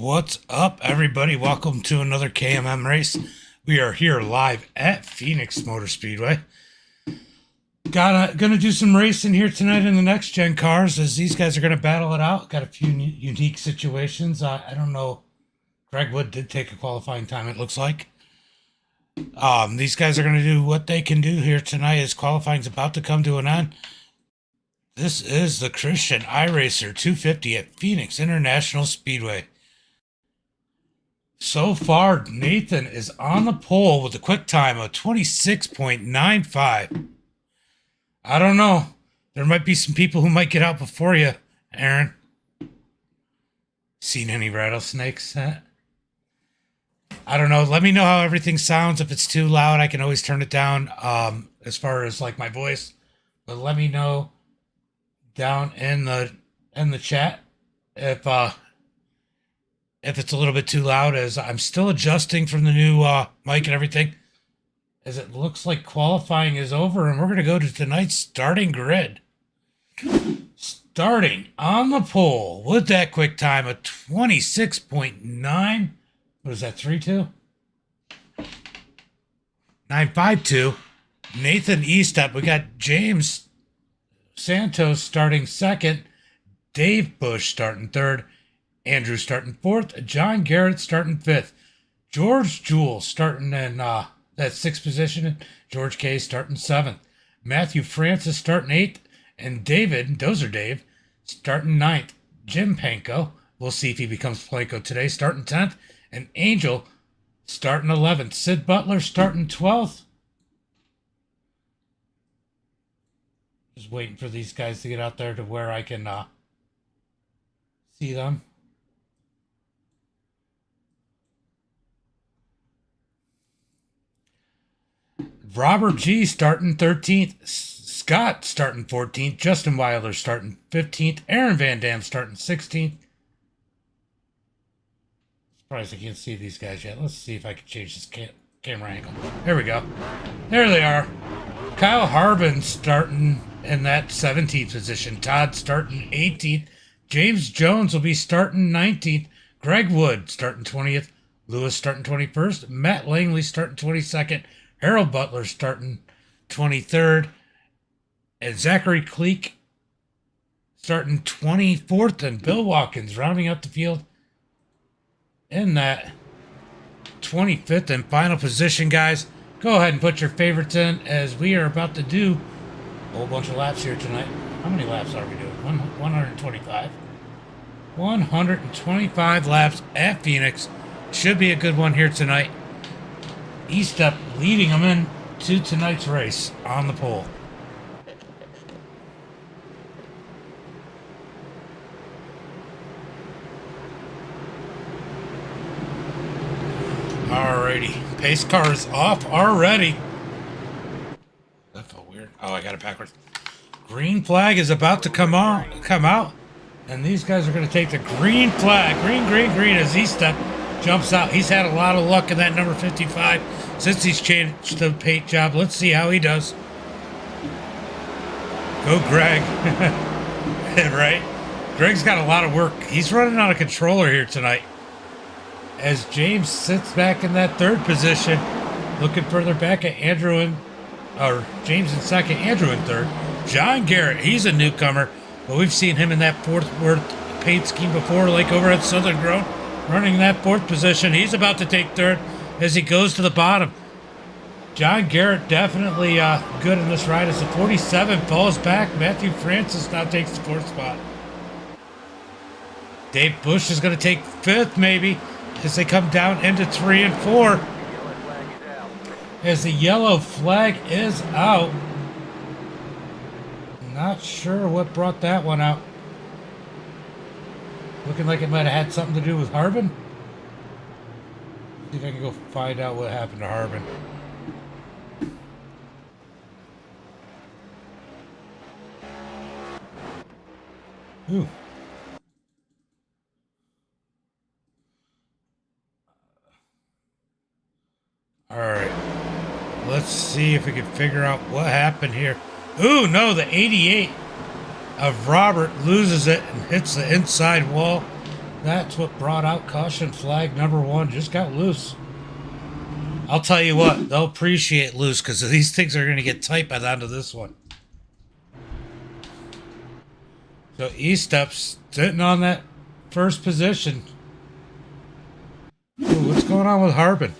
What's up, everybody? Welcome to another KMM race. We are here live at Phoenix Motor Speedway. Gonna do some racing here tonight in the next gen cars as these guys are gonna battle it out. Got a few unique situations. I don't know. Greg Wood did take a qualifying time, it looks like. These guys are gonna do what they can do here tonight as qualifying's about to come to an end. This is the Christian iRacer 250 at Phoenix International Speedway. So far, Nathan is on the pole with a quick time of 26.95. I don't know. There might be some people who might get out before you, Aaron. Seen any rattlesnakes? I don't know. Let me know how everything sounds. If it's too loud, I can always turn it down as far as like my voice. But let me know down in the chat if it's a little bit too loud, as I'm still adjusting from the new mic and everything, as it looks like qualifying is over and we're going to go to tonight's starting grid. Starting on the pole with that quick time of 26.9. What is that, 3.2? 9.52. Nathan Estep. We got James Santos starting second. Dave Bush starting third. Andrew starting fourth. John Garrett starting fifth. George Jewell starting in that sixth position. George K starting seventh. Matthew Francis starting eighth. And David, Dozer Dave, starting ninth. Jim Panko, we'll see if he becomes Planko today, starting 10th. And Angel starting 11th. Sid Butler starting 12th. Just waiting for these guys to get out there to where I can see them. Robert G starting 13th. Scott starting 14th. Justin Wilder starting 15th. Aaron Van Dam starting 16th. Surprised I can't see these guys yet. Let's see if I can change this camera angle. There we go. There they are. Kyle Harbin starting in that 17th position. Todd starting 18th. James Jones will be starting 19th. Greg Wood starting 20th. Lewis starting 21st. Matt Langley starting 22nd. Harold Butler starting 23rd. And Zachary Cleek starting 24th. And Bill Watkins rounding out the field in that 25th and final position, guys. Go ahead and put your favorites in as we are about to do a whole bunch of laps here tonight. How many laps are we doing? 125. 125 laps at Phoenix. Should be a good one here tonight. Estep leading them in to tonight's race on the pole. Alrighty, pace car is off already. That felt weird. Oh, I got it backwards. Green flag is about to come out, and these guys are going to take the green flag. Green as Estep jumps out. He's had a lot of luck in that number 55 since he's changed the paint job. Let's see how he does. Go, Greg. Right? Greg's got a lot of work. He's running out of controller here tonight. As James sits back in that third position, looking further back at James in second, Andrew in third. John Garrett, he's a newcomer, but we've seen him in that fourth paint scheme before, like over at Southern Grove, running that fourth position. He's about to take third as he goes to the bottom. John Garrett definitely good in this ride as the 47 falls back. Matthew Francis now takes the fourth spot. Dave Bush is going to take fifth, maybe, as they come down into 3 and 4. As the yellow flag is out. Not sure what brought that one out. Looking like it might have had something to do with Harbin. See if I can go find out what happened to Harbin. Ooh. Alright, let's see if we can figure out what happened here. Ooh, no, the 88 of Robert loses it and hits the inside wall. That's what brought out caution flag number 1. Just got loose. I'll tell you what, they'll appreciate loose because these things are going to get tight by the end of this one. So E-Step's sitting on that first position. Ooh, what's going on with Harbin?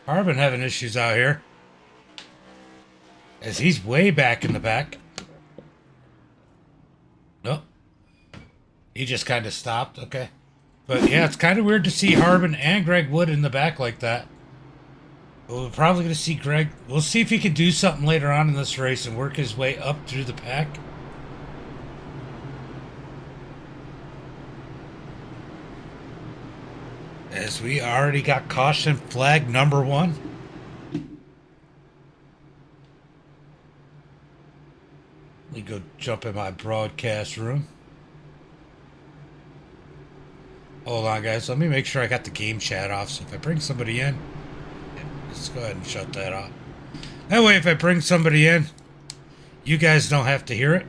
Harbin having issues out here. As he's way back in the back. Nope. He just kind of stopped. Okay. But yeah, it's kind of weird to see Harbin and Greg Wood in the back like that. We're probably going to see Greg. We'll see if he can do something later on in this race and work his way up through the pack. As we already got caution flag number 1. Let me go jump in my broadcast room. Hold on, guys. Let me make sure I got the game chat off. So if I bring somebody in, let's go ahead and shut that off. That way, if I bring somebody in, you guys don't have to hear it.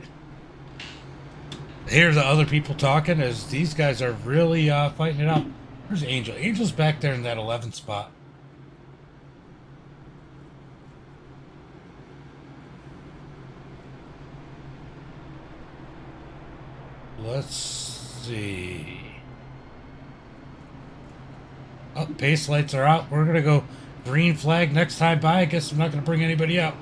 Hear the other people talking as these guys are really fighting it out. Where's Angel? Angel's back there in that 11th spot. Let's see. Oh, pace lights are out. We're going to go green flag next time by. I guess I'm not going to bring anybody out. I'm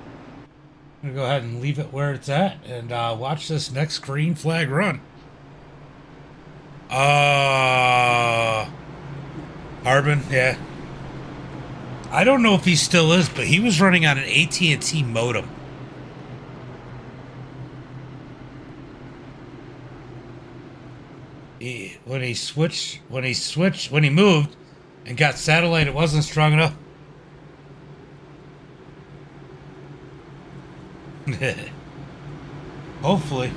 going to go ahead and leave it where it's at and watch this next green flag run. Harbin, yeah. I don't know if he still is, but he was running on an AT&T modem. When he moved and got satellite, it wasn't strong enough. Hopefully.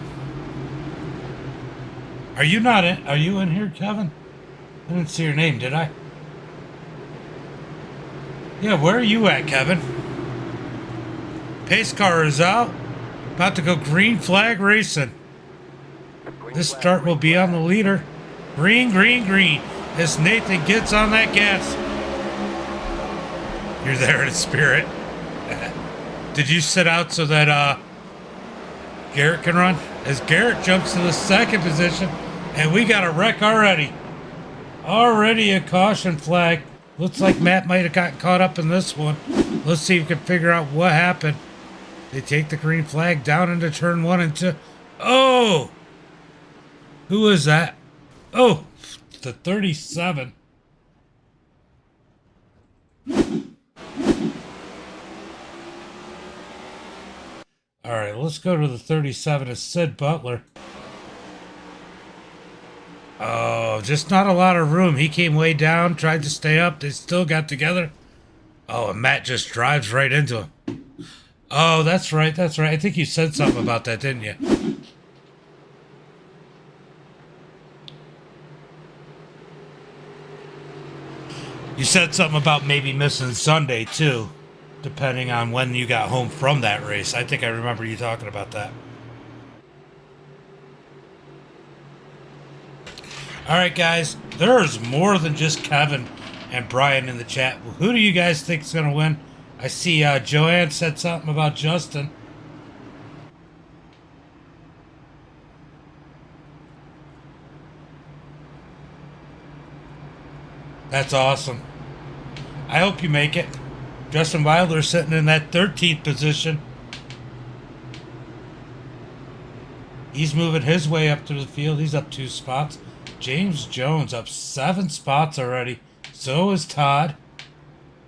Are you not in? Are you in here, Kevin? I didn't see your name, did I? Yeah, where are you at, Kevin? Pace car is out. About to go green flag racing. This start will be on the leader. Green, green, green. As Nathan gets on that gas. You're there in spirit. Did you sit out so that Garrett can run? As Garrett jumps to the 2nd position. And we got a wreck already. Already a caution flag. Looks like Matt might have gotten caught up in this one. Let's see if we can figure out what happened. They take the green flag down into turn 1 and 2. Oh! Who is that? Oh, the 37. All right, let's go to the 37 as Sid Butler. Oh, just not a lot of room. He came way down, tried to stay up. They still got together. Oh, and Matt just drives right into him. Oh, that's right. That's right. I think you said something about that, didn't you? You said something about maybe missing Sunday, too, depending on when you got home from that race. I think I remember you talking about that. All right, guys, there's more than just Kevin and Brian in the chat. Who do you guys think is going to win? I see Joanne said something about Justin. That's awesome. I hope you make it. Justin Wilder sitting in that 13th position. He's moving his way up through the field. He's up 2 spots. James Jones up 7 spots already. So is Todd.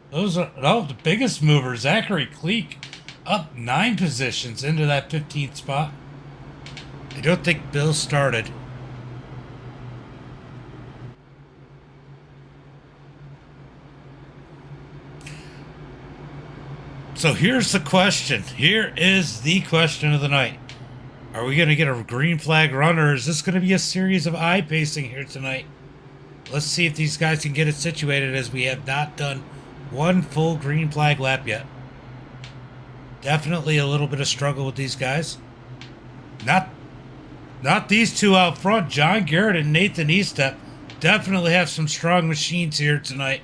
Those are the biggest movers. Zachary Cleek up 9 positions into that 15th spot. I don't think Bill started. So here's the question. Here is the question of the night. Are we going to get a green flag run, or is this going to be a series of eye-pacing here tonight? Let's see if these guys can get it situated, as we have not done one full green flag lap yet. Definitely a little bit of struggle with these guys. Not these two out front, John Garrett and Nathan Eastep. Definitely have some strong machines here tonight.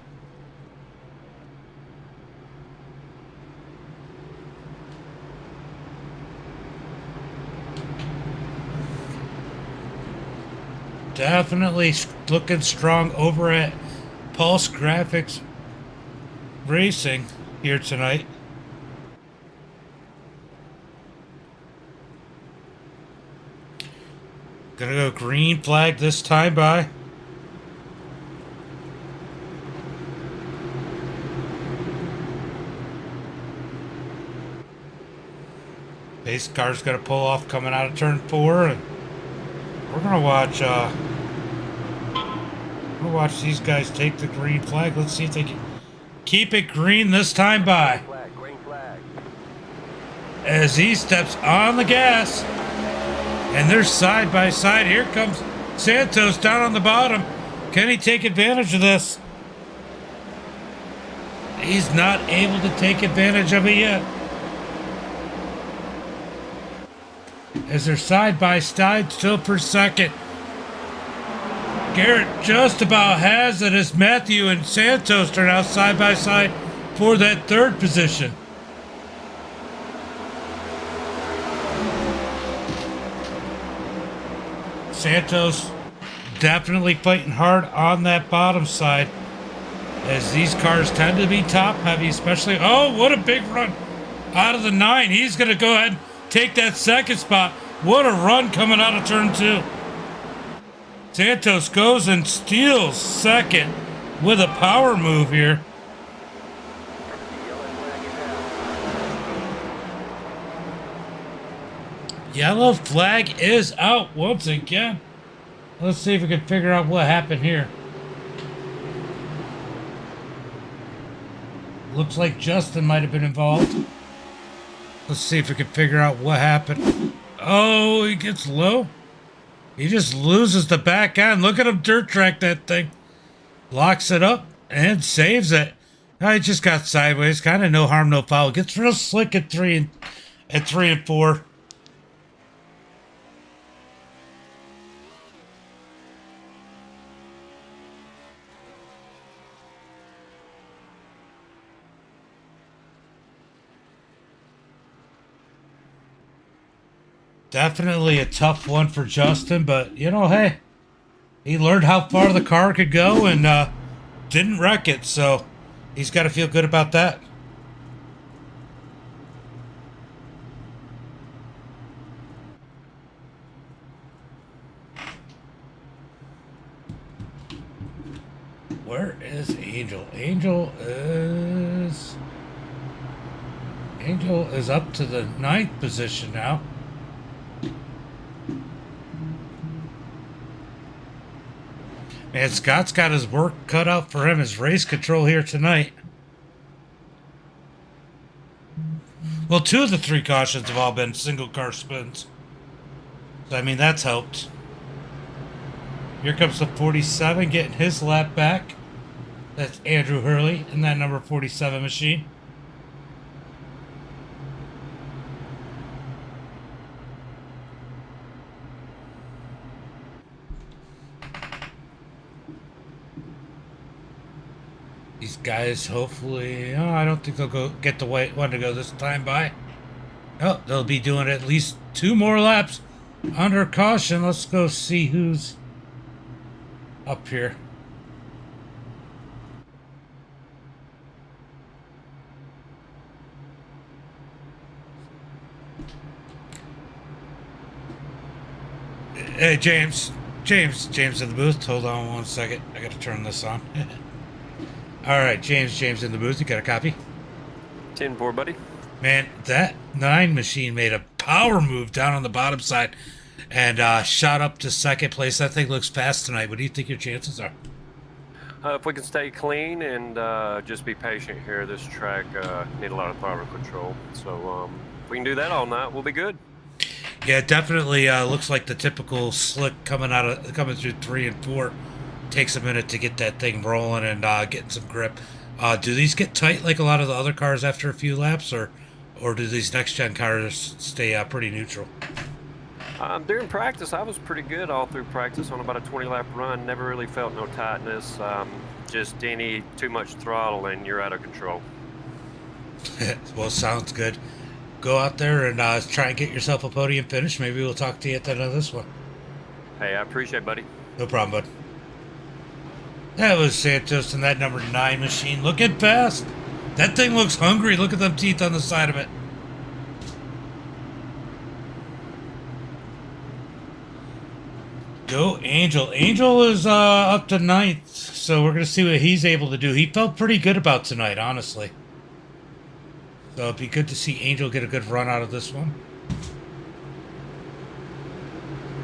Definitely looking strong over at Pulse Graphix Racing here tonight. Gonna go green flag this time by. Pace car's gonna pull off coming out of turn 4, and we're gonna watch these guys take the green flag. Let's see if they can keep it green this time by. Green flag. As he steps on the gas, and they're side by side. Here comes Santos down on the bottom. Can he take advantage of this? He's not able to take advantage of it yet. As they're side by side, still for second. Garrett just about has it as Matthew and Santos turn out side by side for that third position. Santos definitely fighting hard on that bottom side, as these cars tend to be top heavy, especially. Oh, what a big run out of the 9. He's going to go ahead and take that second spot. What a run coming out of turn 2. Santos goes and steals second with a power move here. Yellow flag is out once again. Let's see if we can figure out what happened here. Looks like Justin might have been involved. Let's see if we can figure out what happened. Oh, he gets low. He just loses the back end. Look at him dirt track that thing. Locks it up and saves it. Oh, he just got sideways. Kind of no harm, no foul. Gets real slick at 3 and 4. Definitely a tough one for Justin, but, you know, hey, he learned how far the car could go and didn't wreck it, so he's got to feel good about that. Where is Angel? Angel is up to the 9th position now. And Scott's got his work cut out for him as race control here tonight. Well, 2 of the 3 cautions have all been single car spins. So, I mean, that's helped. Here comes the 47 getting his lap back. That's Andrew Hurley in that number 47 machine. These guys, hopefully, I don't think they'll go get the white one to go this time by. Oh, they'll be doing at least 2 more laps under caution. Let's go see who's up here. Hey, James in the booth. Hold on 1 second. I got to turn this on. All right, James in the booth. You got a copy? 10-4, buddy. Man, that 9 machine made a power move down on the bottom side and shot up to second place. That thing looks fast tonight. What do you think your chances are? If we can stay clean and just be patient here, this track need a lot of throttle control. So if we can do that all night, we'll be good. Yeah, it definitely looks like the typical slick coming through 3 and 4. Takes a minute to get that thing rolling and getting some grip. Do these get tight like a lot of the other cars after a few laps, or do these next gen cars stay pretty neutral? During practice, I was pretty good all through practice on about a 20-lap run. Never really felt no tightness. Just too much throttle and you're out of control. Well, sounds good. Go out there and try and get yourself a podium finish. Maybe we'll talk to you at the end of this one. Hey, I appreciate it, buddy. No problem, bud. That was Santos in that number 9 machine. Looking fast. That thing looks hungry. Look at them teeth on the side of it. Go Angel. Angel is up to 9th, so we're going to see what he's able to do. He felt pretty good about tonight, honestly. So it'd be good to see Angel get a good run out of this one.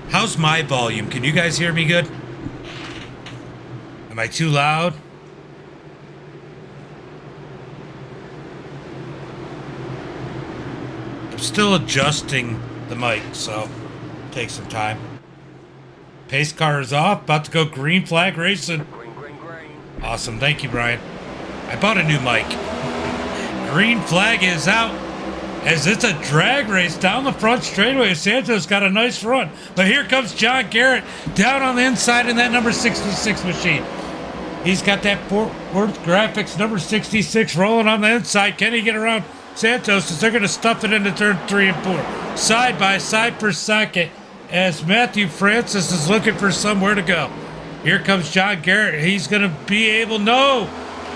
How's my volume? Can you guys hear me good? Am I too loud? I'm still adjusting the mic, so take some time. Pace car is off. About to go green flag racing. Green. Awesome. Thank you, Brian. I bought a new mic. Green flag is out as it's a drag race down the front straightaway. Santos got a nice run. But here comes John Garrett down on the inside in that number 66 machine. He's got that Fort Worth Graphix number 66 rolling on the inside. Can he get around Santos as they're going to stuff it into turn 3 and 4? Side by side for second as Matthew Francis is looking for somewhere to go. Here comes John Garrett. He's going to be able... No!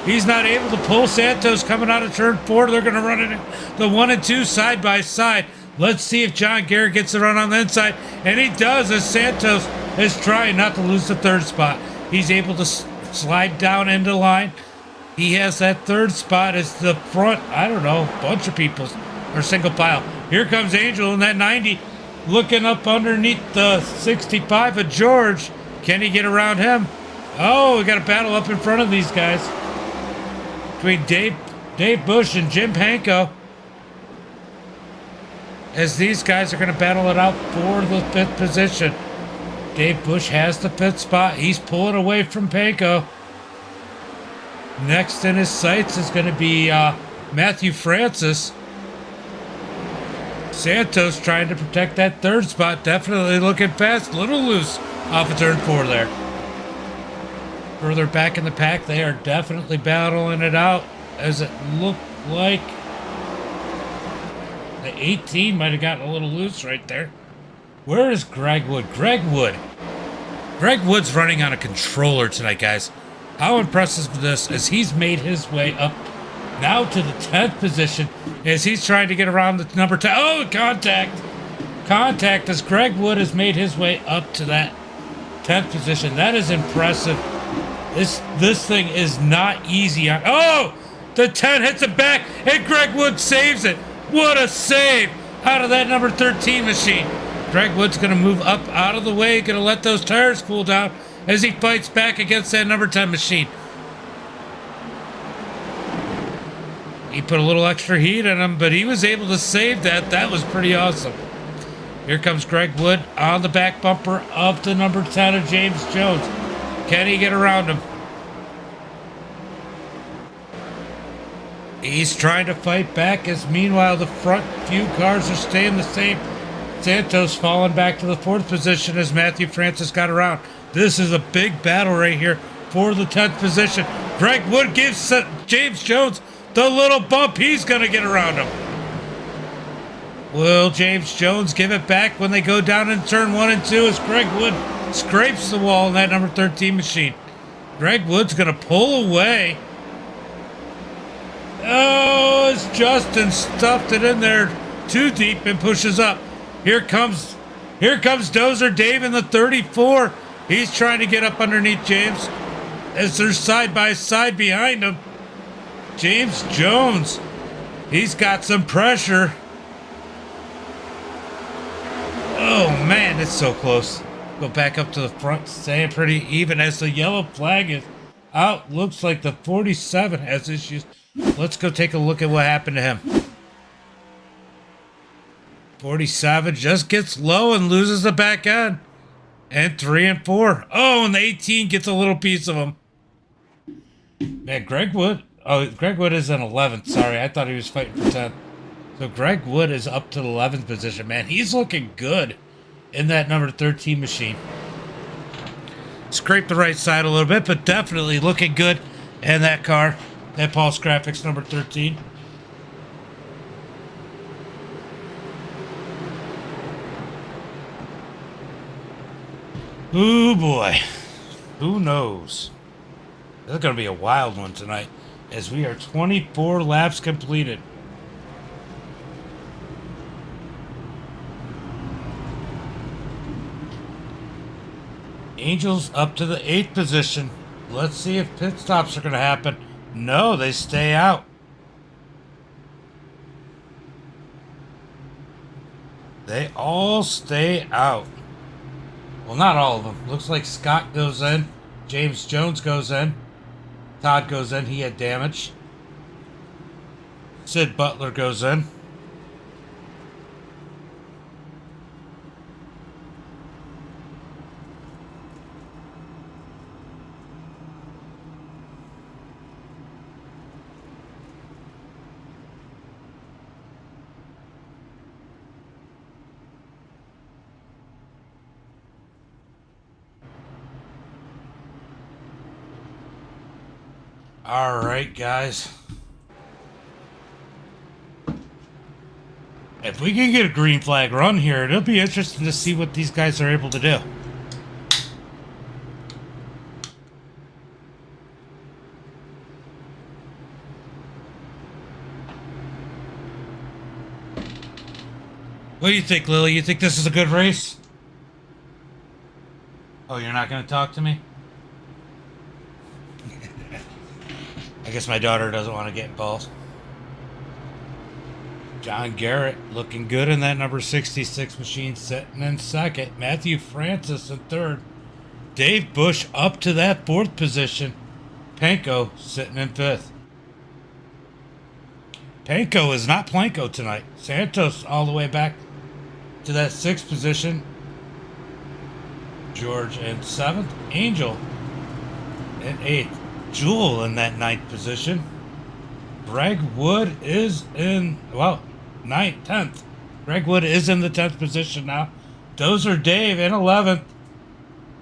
He's not able to pull Santos coming out of turn 4. They're going to run it in the 1 and 2 side by side. Let's see if John Garrett gets the run on the inside. And he does as Santos is trying not to lose the 3rd spot. He's able to slide down into line. He has that 3rd spot as the front, I don't know, bunch of people are single file. Here comes Angel in that 90. Looking up underneath the 65 of George. Can he get around him? Oh, we got a battle up in front of these guys. Between Dave Bush and Jim Panko. As these guys are going to battle it out for the 5th position. Dave Bush has the 5th spot. He's pulling away from Panko. Next in his sights is going to be Matthew Francis. Santos trying to protect that 3rd spot. Definitely looking fast. A little loose off of turn 4 there. Further back in the pack, they are definitely battling it out as it looked like the 18 might have gotten a little loose right there. Where is Greg Wood? Greg Wood's running on a controller tonight, guys. How impressive is this as he's made his way up now to the 10th position as he's trying to get around the number 10. Oh, contact as Greg Wood has made his way up to that 10th position. That is impressive. This thing is not easy. Oh, the 10 hits it back and Greg Wood saves it. What a save out of that number 13 machine. Greg Wood's going to move up out of the way, going to let those tires cool down as he fights back against that number 10 machine. He put a little extra heat in him, but he was able to save that. That was pretty awesome. Here comes Greg Wood on the back bumper of the number 10 of James Jones. Can he get around him? He's trying to fight back as meanwhile the front few cars are staying the same. Santos falling back to the 4th position as Matthew Francis got around. This is a big battle right here for the 10th position. Greg Wood gives James Jones the little bump. He's going to get around him. Will James Jones give it back when they go down in turn 1 and 2 as Greg Wood scrapes the wall in that number 13 machine? Greg Wood's going to pull away. Oh, as Justin stuffed it in there too deep and pushes up. Here comes Dozer Dave in the 34. He's trying to get up underneath James as they're side by side behind him. James Jones, he's got some pressure. Oh man, it's so close. Go back up to the front, staying pretty even as the yellow flag is out. Looks like the 47 has issues. Let's go take a look at what happened to him. 47 just gets low and loses the back end. And 3 and 4. Oh, and the 18 gets a little piece of him. Man, Greg Wood is in 11th. Sorry, I thought he was fighting for 10th. So Greg Wood is up to the 11th position. Man, he's looking good. in that number 13 machine. Scraped the right side a little bit, but definitely looking good in that car. That Pulse Graphix number 13. Ooh boy. Who knows? This is going to be a wild one tonight, as we are 24 laps completed. Angels up to the 8th position. Let's see if pit stops are going to happen. No, they stay out. They all stay out. Well, not all of them. Looks like Scott goes in. James Jones goes in. Todd goes in. He had damage. Sid Butler goes in. All right, guys. If we can get a green flag run here, it'll be interesting to see what these guys are able to do. What do you think, Lily? You think this is a good race? Oh, you're not going to talk to me? I guess my daughter doesn't want to get involved. John Garrett looking good in that number 66 machine, sitting in second. Matthew Francis in third. Dave Bush up to that 4th position. Panko sitting in 5th. Panko is not Planko tonight. Santos all the way back to that 6th position. George in 7th. Angel in 8th. Jewel in that 9th position. Greg Wood is in, well, 9th, 10th. Greg Wood is in the 10th position now. Dozer Dave in 11th.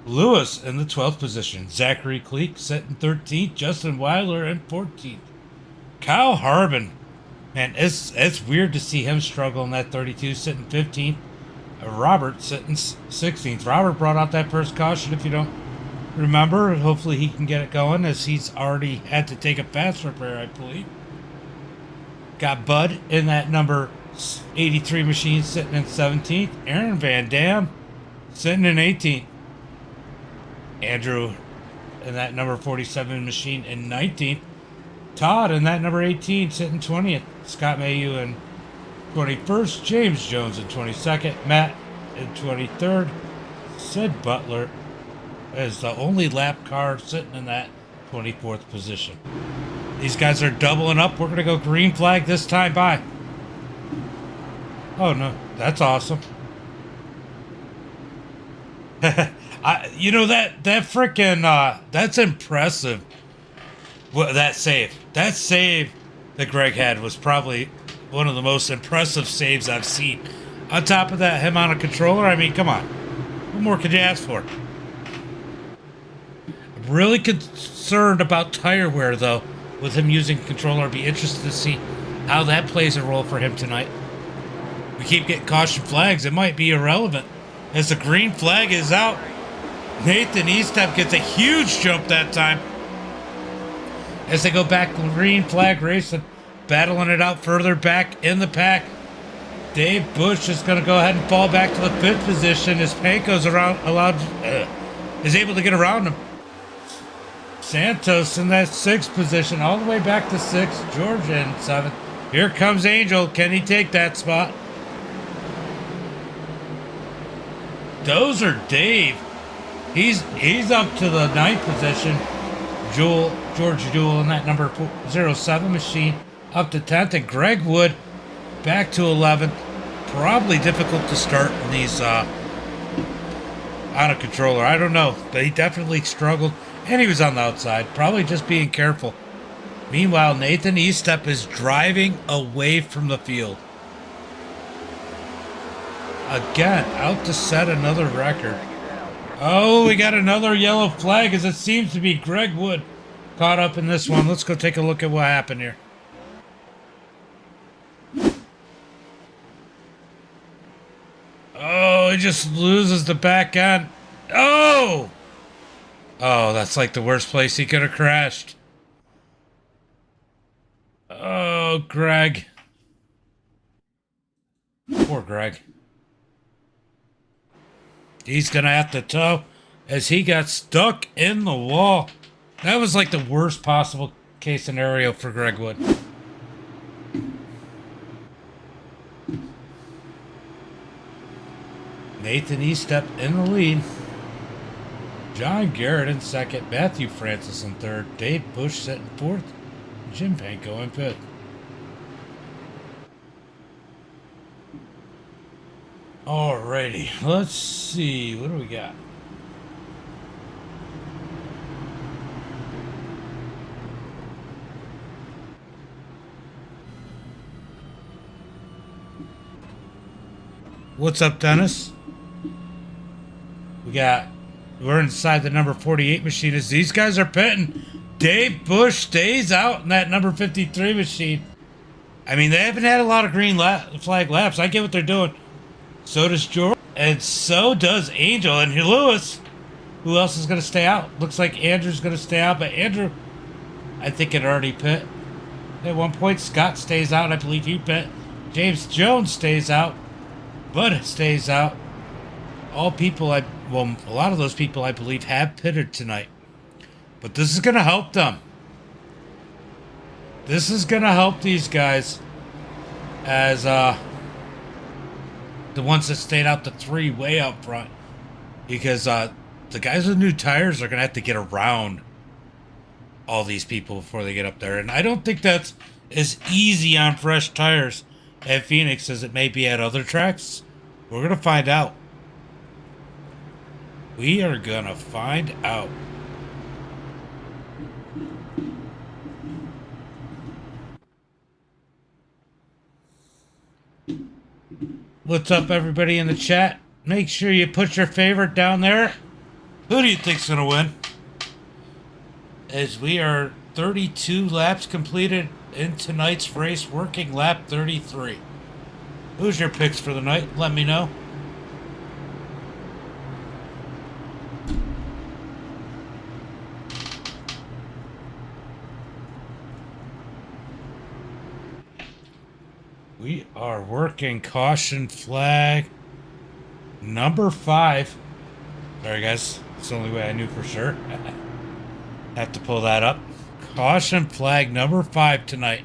Lewis in the 12th position. Zachary Cleek sitting 13th. Justin Weiler in 14th. Kyle Harbin. Man, it's weird to see him struggle in that 32, sitting 15th. Robert sitting 16th. Robert brought out that first caution, if you don't remember. Hopefully he can get it going, as he's already had to take a fast repair, I believe. Got Bud in that number 83 machine sitting in 17th. Aaron Van Dam sitting in 18th. Andrew in that number 47 machine in 19th. Todd in that number 18 sitting 20th. Scott Mayu in 21st. James Jones in 22nd. Matt in 23rd. Sid Butler is the only lap car sitting in that 24th position. These guys are doubling up. We're going to go green flag this time. Bye. Oh, no. That's awesome. You know, that frickin', that's impressive. That save. That save that Greg had was probably one of the most impressive saves I've seen. On top of that, him on a controller, I mean, come on. What more could you ask for? I'm really concerned about tire wear, though, with him using a controller. I'd be interested to see how that plays a role for him tonight. We keep getting caution flags. It might be irrelevant, as the green flag is out. Nathan Eastep gets a huge jump that time, as they go back to green flag racing, battling it out further back in the pack. Dave Bush is going to go ahead and fall back to the 5th position as Panko's is able to get around him. Santos in that 6th position, all the way back to 6th. George in 7th. Here comes Angel. Can he take that spot? Dozer Dave. He's up to the 9th position. George Jewell in that number 07 machine up to 10th, and Greg Wood back to 11th. Probably difficult to start in these on a controller. I don't know, but he definitely struggled, and he was on the outside, probably just being careful. Meanwhile, Nathan Eastep is driving away from the field. again, out to set another record. Oh, we got another yellow flag as it seems to be Greg Wood caught up in this one. Let's go take a look at what happened here. Oh, he just loses the back end. Oh! Oh, that's like the worst place he could have crashed. Oh, Greg. Poor Greg. He's going to have to tow as he got stuck in the wall. That was like the worst possible case scenario for Greg Wood. Nathan Estep in the lead. John Garrett in second. Matthew Francis in third. Dave Bush sitting fourth. Jim Panko in fifth. Alrighty, let's see. What do we got? What's up, Dennis? We're inside the number 48 machine as these guys are pitting. Dave Bush stays out in that number 53 machine. I mean, they haven't had a lot of green flag laps. I get what they're doing. So does George. And so does Angel. And Lewis, who else is going to stay out? Looks like Andrew's going to stay out. But Andrew, I think, had already pit. At one point, Scott stays out. I believe he pit. James Jones stays out. Bud stays out. All people, a lot of those people, I believe, have pitted tonight. But this is going to help them. This is going to help these guys as the ones that stayed out the three way up front. Because the guys with new tires are going to have to get around all these people before they get up there. And I don't think that's as easy on fresh tires at Phoenix as it may be at other tracks. We're going to find out. We are going to find out. What's up, everybody in the chat? Make sure you put your favorite down there. Who do you think's going to win? As we are 32 laps completed in tonight's race, working lap 33. Who's your picks for the night? Let me know. We are working caution flag number 5. Sorry, guys. It's the only way I knew for sure. Have to pull that up. Caution flag number 5 tonight.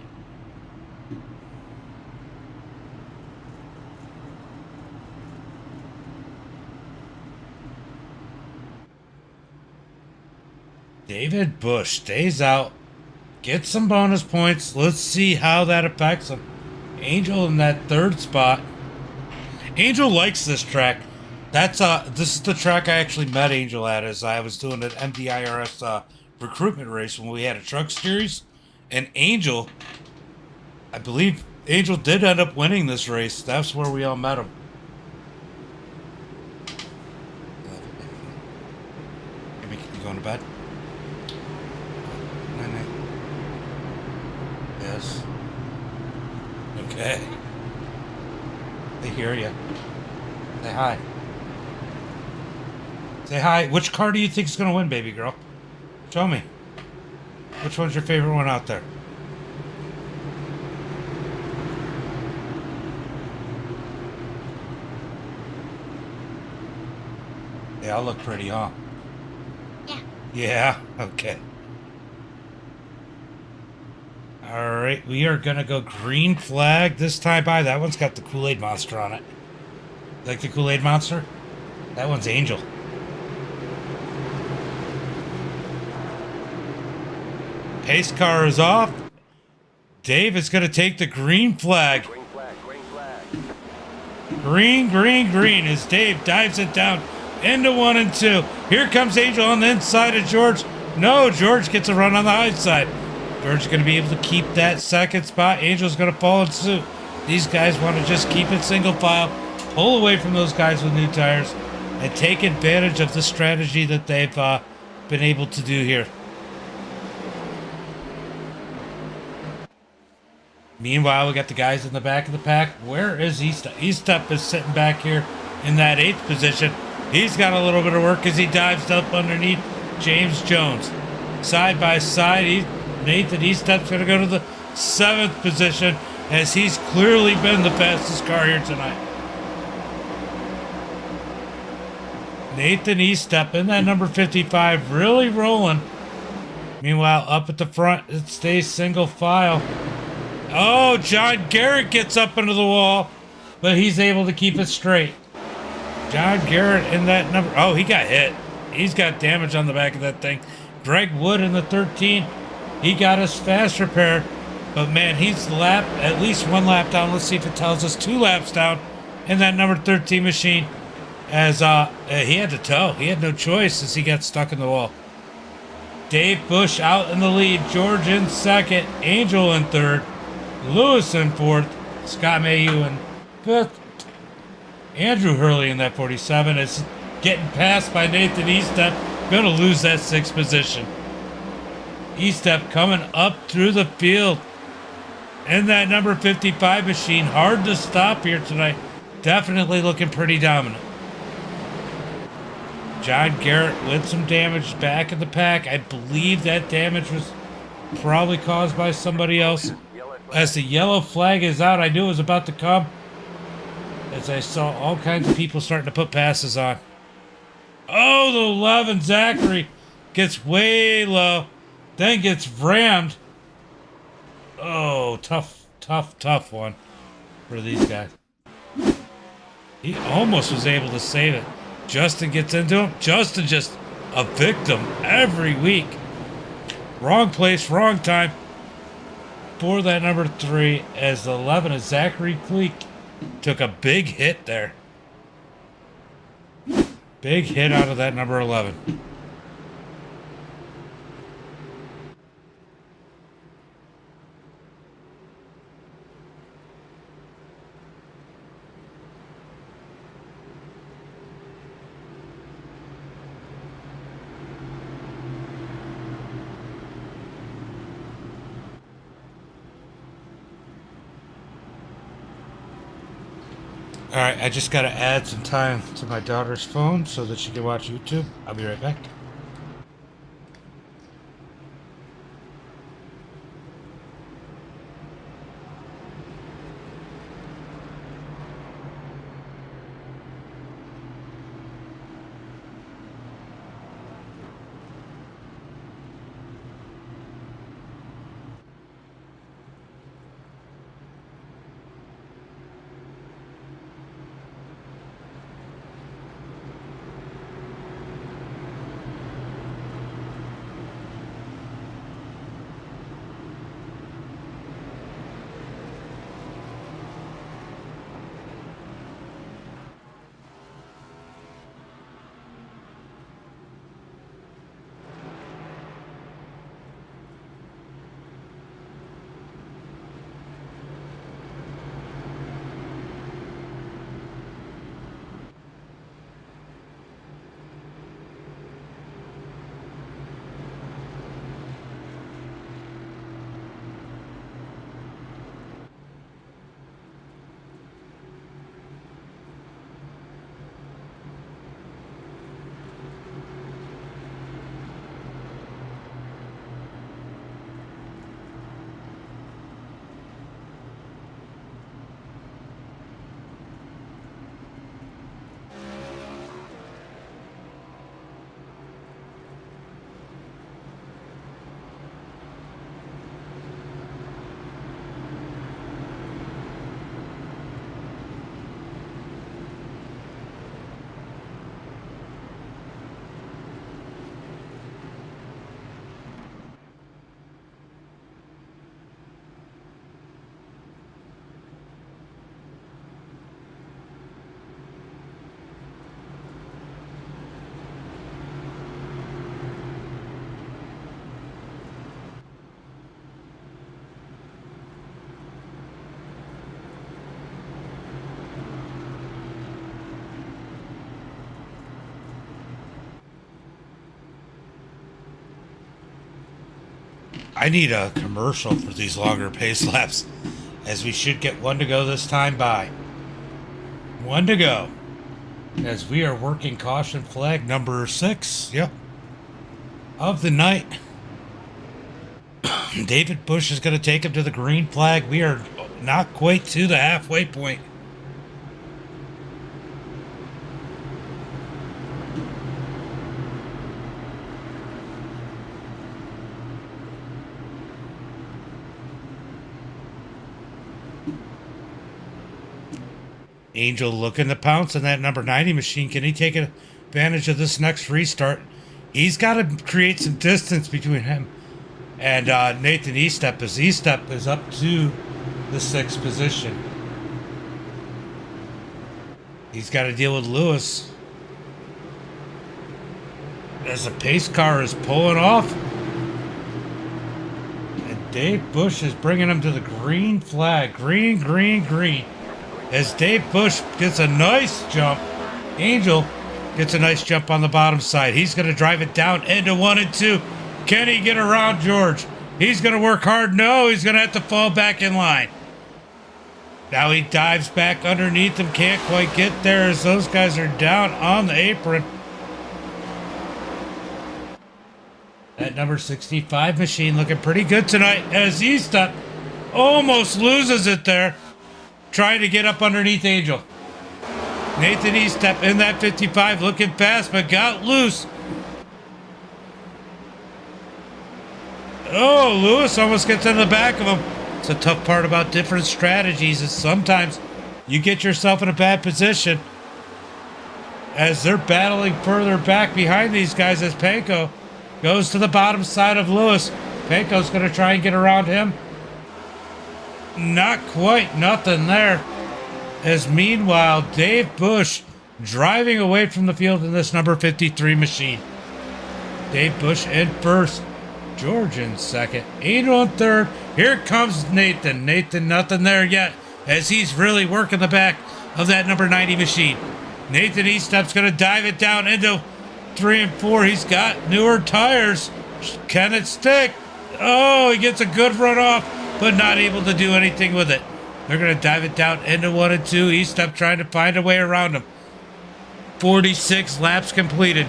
David Bush stays out. Gets some bonus points. Let's see how that affects him. Angel in that third spot. Angel likes this track. This is the track I actually met Angel at as I was doing an MDiRS recruitment race when we had a truck series. And Angel, I believe Angel did end up winning this race. That's where we all met him. You going to bed? Night. Yes. Okay. They hear you. Say hi. Say hi. Which car do you think is going to win, baby girl? Show me. Which one's your favorite one out there? They all look pretty, huh? Yeah. Yeah? Okay. Alright, we are going to go green flag this time by. That one's got the Kool-Aid Monster on it. Like the Kool-Aid Monster? That one's Angel. Pace car is off. Dave is going to take the green flag. Green flag, green flag. Green as Dave dives it down into 1 and 2. Here comes Angel on the inside of George. No, George gets a run on the high side. George is going to be able to keep that second spot. Angel's going to follow suit. These guys want to just keep it single file. pull away from those guys with new tires and take advantage of the strategy that they've been able to do here. Meanwhile, we got the guys in the back of the pack. Where is Eastup? Eastup is sitting back here in that 8th position. He's got a little bit of work as he dives up underneath James Jones. Side by side, Nathan Eastup's going to go to the 7th position as he's clearly been the fastest car here tonight. Nathan Eastup in that number 55, really rolling. Meanwhile, up at the front, it stays single file. Oh, John Garrett gets up into the wall, but he's able to keep it straight. John Garrett in that number. Oh, he got hit. He's got damage on the back of that thing. Greg Wood in the 13. He got his fast repair, but man, he's at least 1 lap down. Let's see if it tells us 2 laps down in that number 13 machine. As he had to tow. He had no choice as he got stuck in the wall. Dave Bush out in the lead. George in 2nd. Angel in 3rd. Lewis in 4th. Scott Mayhew in 5th. Andrew Hurley in that 47 is getting passed by Nathan Eastup. Going to lose that 6th position. Eastup coming up through the field. In that number 55 machine. Hard to stop here tonight. Definitely looking pretty dominant. John Garrett with some damage back in the pack. I believe that damage was probably caused by somebody else. As the yellow flag is out, I knew it was about to come. As I saw all kinds of people starting to put passes on. Oh, the 11, Zachary, gets way low. Then gets rammed. Oh, tough one for these guys. He almost was able to save it. Justin gets into him. Justin just a victim every week. Wrong place, wrong time for that number 3 as the 11 is Zachary Cleek. Took a big hit there. Big hit out of that number 11. Alright, I just got to add some time to my daughter's phone so that she can watch YouTube. I'll be right back. I need a commercial for these longer pace laps, as we should get one to go this time by. One to go. As we are working caution flag number 6, yep, of the night. David Bush is going to take him to the green flag. We are not quite to the halfway point. Angel looking to pounce on that number 90 machine. Can he take advantage of this next restart? He's got to create some distance between him and Nathan Estep, as Estep is up to the 6th position. He's got to deal with Lewis as the pace car is pulling off. And Dave Bush is bringing him to the green flag. Green, green, green. As Dave Bush gets a nice jump. Angel gets a nice jump on the bottom side. He's going to drive it down into 1 and 2. Can he get around George? He's going to work hard. No, he's going to have to fall back in line. Now he dives back underneath him. Can't quite get there as those guys are down on the apron. That number 65 machine looking pretty good tonight as Estep almost loses it there, trying to get up underneath Angel. Nathan Estep in that 55 looking fast, but got loose. Oh, Lewis almost gets in the back of him. It's a tough part about different strategies is sometimes you get yourself in a bad position as they're battling further back behind these guys as Panko goes to the bottom side of Lewis. Panko's going to try and get around him. Not quite, nothing there. As meanwhile, Dave Bush driving away from the field in this number 53 machine. Dave Bush in first. George in second. Angel in third. Here comes Nathan. Nathan, nothing there yet as he's really working the back of that number 90 machine. Nathan Estep's going to dive it down into 3 and 4. He's got newer tires. Can it stick? Oh, he gets a good run off, but not able to do anything with it. They're going to dive it down into 1 and 2. Estep trying to find a way around him. 46 laps completed.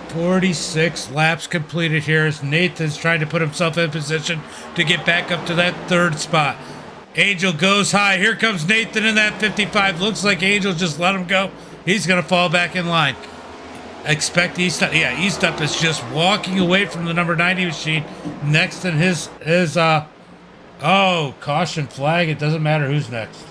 46 laps completed here as Nathan's trying to put himself in position to get back up to that 3rd spot. Angel goes high. Here comes Nathan in that 55. Looks like Angel just let him go. He's going to fall back in line. Expect Estep. Yeah, Estep is just walking away from the number 90 machine. Next in his caution flag. It doesn't matter who's next.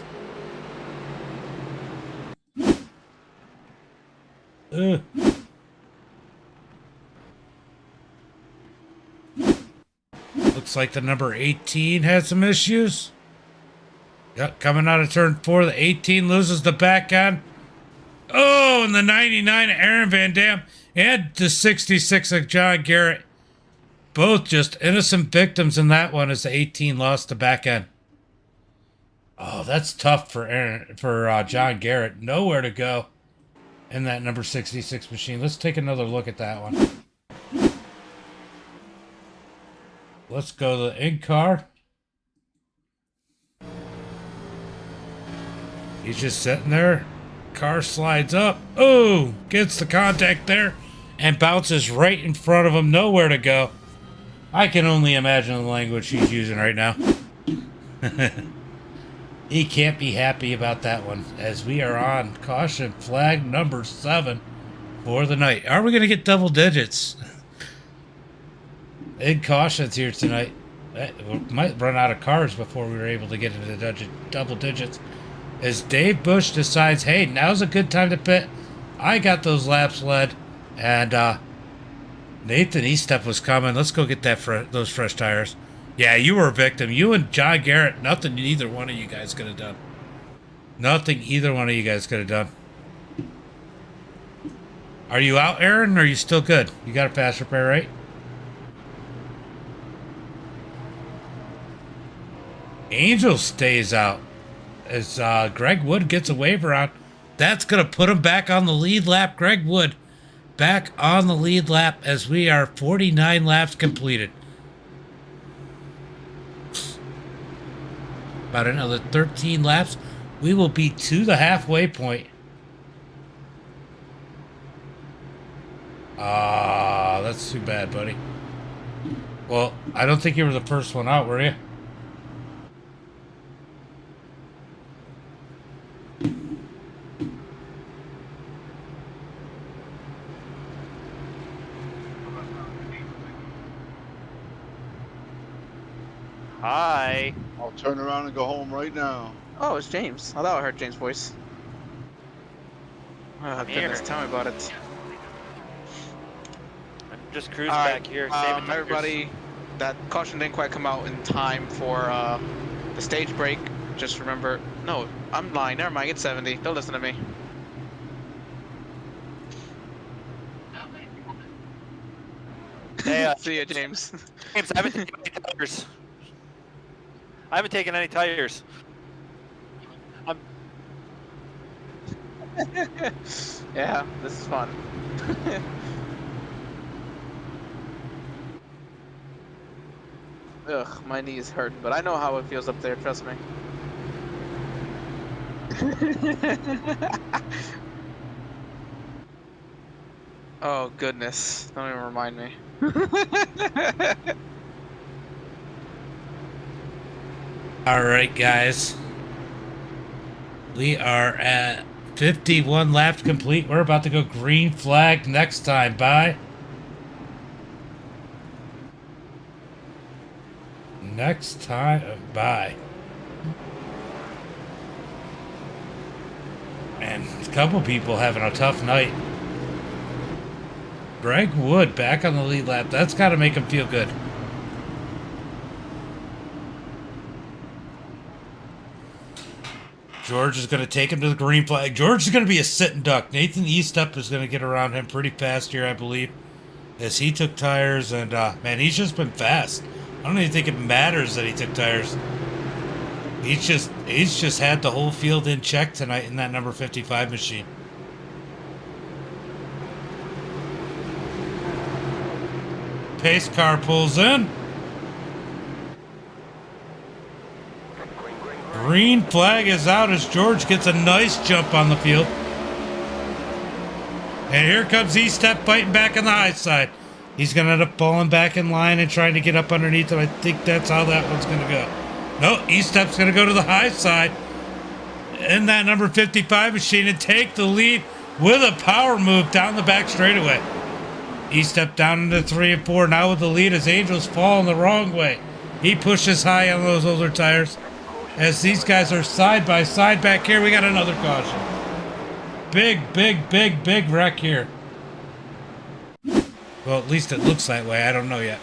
Looks like the number 18 had some issues. Yep, coming out of turn 4, the 18 loses the back end. Oh, and the 99 of Aaron Van Dam and the 66 of John Garrett. Both just innocent victims in that one as the 18 lost the back end. Oh, that's tough for John Garrett. Nowhere to go in that number 66 machine. Let's take another look at that one. Let's go to the in-car. He's just sitting there. Car slides up. Oh, gets the contact there and bounces right in front of him. Nowhere to go. I can only imagine the language he's using right now. He can't be happy about that one as we are on caution flag number 7 for the night. Are we going to get double digits? Big cautions here tonight. We might run out of cars before we were able to get into the double digits. As Dave Bush decides, hey, now's a good time to pit. I got those laps led. And Nathan Estep was coming. Let's go get those fresh tires. Yeah, you were a victim. You and John Garrett, nothing either one of you guys could have done. Nothing either one of you guys could have done. Are you out, Aaron, or are you still good? You got a fast repair, right? Angel stays out as Greg Wood gets a waiver on. That's going to put him back on the lead lap. Greg Wood back on the lead lap as we are 49 laps completed. About another 13 laps, we will be to the halfway point. Ah, that's too bad, buddy. Well, I don't think you were the first one out, were you? Hi. I'll turn around and go home right now. Oh, it's James. I thought I heard James' voice. Oh, goodness, tell me about it. I'm just cruising All back here, saving tires. everybody, that caution didn't quite come out in time for the stage break. Just remember, no, I'm lying. Never mind, it's 70. Don't listen to me. Hey, See ya, James. James, I haven't taken any tires. I haven't taken any tires. Yeah, this is fun. Ugh, my knees hurt, but I know how it feels up there, trust me. Oh, goodness. Don't even remind me. All right, guys. We are at 51 laps complete. We're about to go green flag next time. Bye. Next time. Bye. Man, a couple people having a tough night. Greg Wood back on the lead lap. That's got to make him feel good. George is going to take him to the green flag. George is going to be a sitting duck. Nathan Eastup is going to get around him pretty fast here, I believe, as he took tires. And, man, he's just been fast. I don't even think it matters that he took tires. He's just had the whole field in check tonight in that number 55 machine. Pace car pulls in. Green flag is out as George gets a nice jump on the field. And here comes E-Step fighting back on the high side. He's going to end up falling back in line and trying to get up underneath him. I think that's how that one's going to go. No, E-Step's going to go to the high side in that number 55 machine and take the lead with a power move down the back straightaway. E-Step down into 3 and 4. Now with the lead as Angels falling the wrong way. He pushes high on those older tires. As these guys are side by side back here, we got another caution. Big wreck here. Well, at least it looks that way. I don't know yet.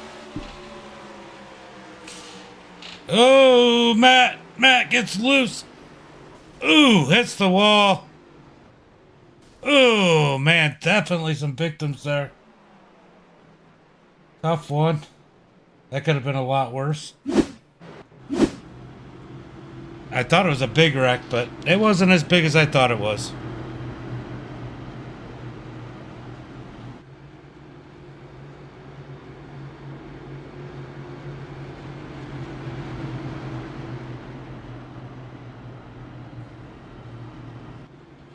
Oh, Matt gets loose. Ooh, hits the wall. Oh, man, definitely some victims there. Tough one. That could have been a lot worse. I thought it was a big wreck, but it wasn't as big as I thought it was.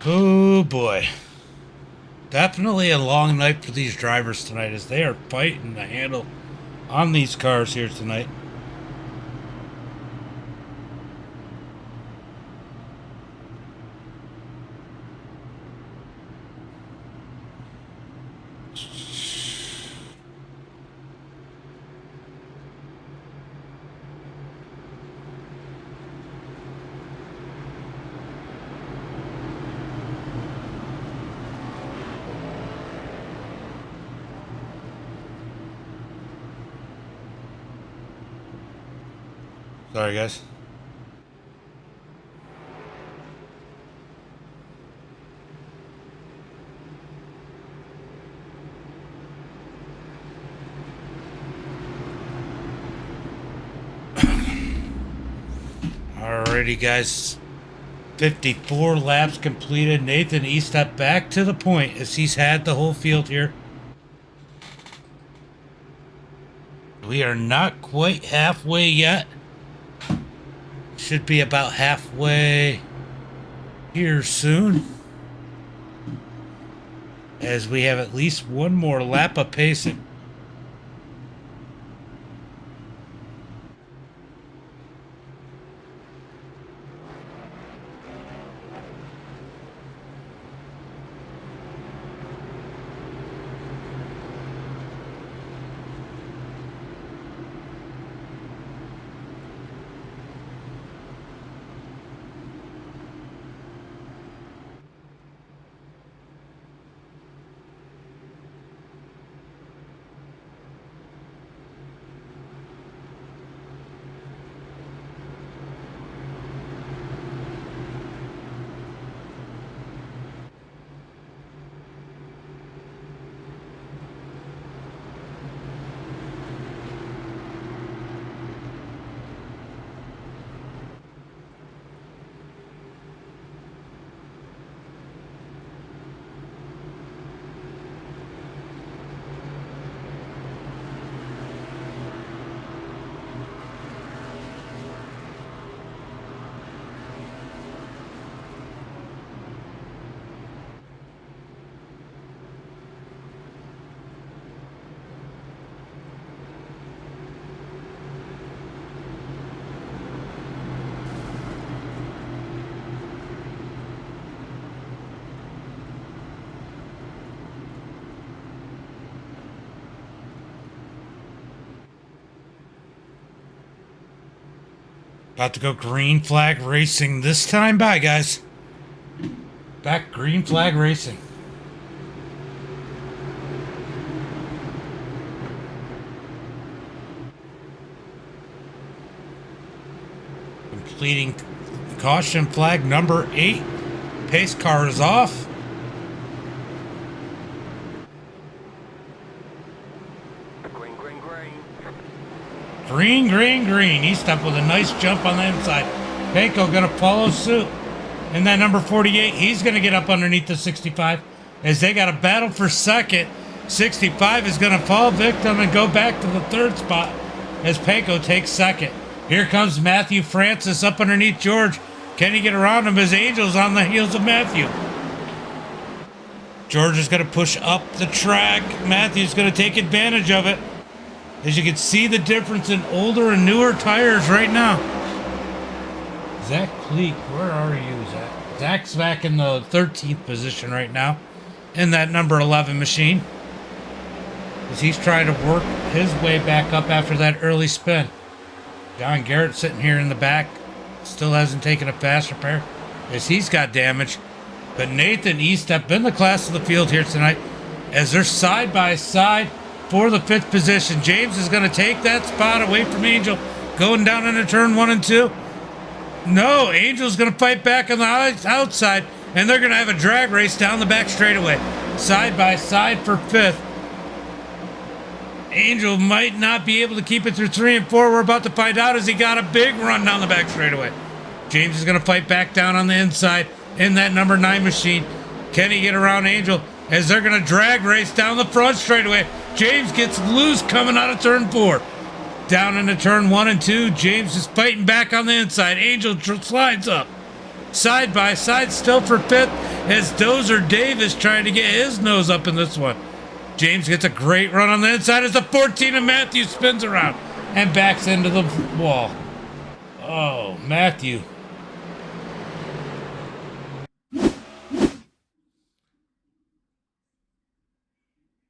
Oh boy. Definitely a long night for these drivers tonight as they are fighting the handle on these cars here tonight. Sorry, guys. Alrighty, guys. 54 laps completed. Nathan Estep back to the point as he's had the whole field here. We are not quite halfway yet. Should be about halfway here soon, as we have at least one more lap of pacing. About to go green flag racing this time. Bye, guys. Back green flag racing. Completing caution flag number 8. Pace car is off. Green, green, green. He's up with a nice jump on the inside. Panko going to follow suit. And that number 48, he's going to get up underneath the 65. As they got a battle for second, 65 is going to fall victim and go back to the third spot as Panko takes second. Here comes Matthew Francis up underneath George. Can he get around him as Angel's on the heels of Matthew? George is going to push up the track. Matthew's going to take advantage of it. As you can see the difference in older and newer tires right now. Zach Pleak, where are you, Zach? Zach's back in the 13th position right now in that number 11 machine, as he's trying to work his way back up after that early spin. John Garrett sitting here in the back, still hasn't taken a fast repair as he's got damage. But Nathan Estep in the class of the field here tonight as they're side by side for the 5th position. James is going to take that spot away from Angel, going down into turn 1 and 2. No, Angel's going to fight back on the outside, and they're going to have a drag race down the back straightaway. Side by side for 5th. Angel might not be able to keep it through 3 and 4. We're about to find out as he got a big run down the back straightaway. James is going to fight back down on the inside in that number 9 machine. Can he get around Angel as they're going to drag race down the front straightaway? James gets loose coming out of turn 4. Down into turn 1 and 2. James is fighting back on the inside. Angel slides up. Side by side still for 5th as Dozer Davis trying to get his nose up in this one. James gets a great run on the inside as the 14 of Matthew spins around and backs into the wall. Oh, Matthew.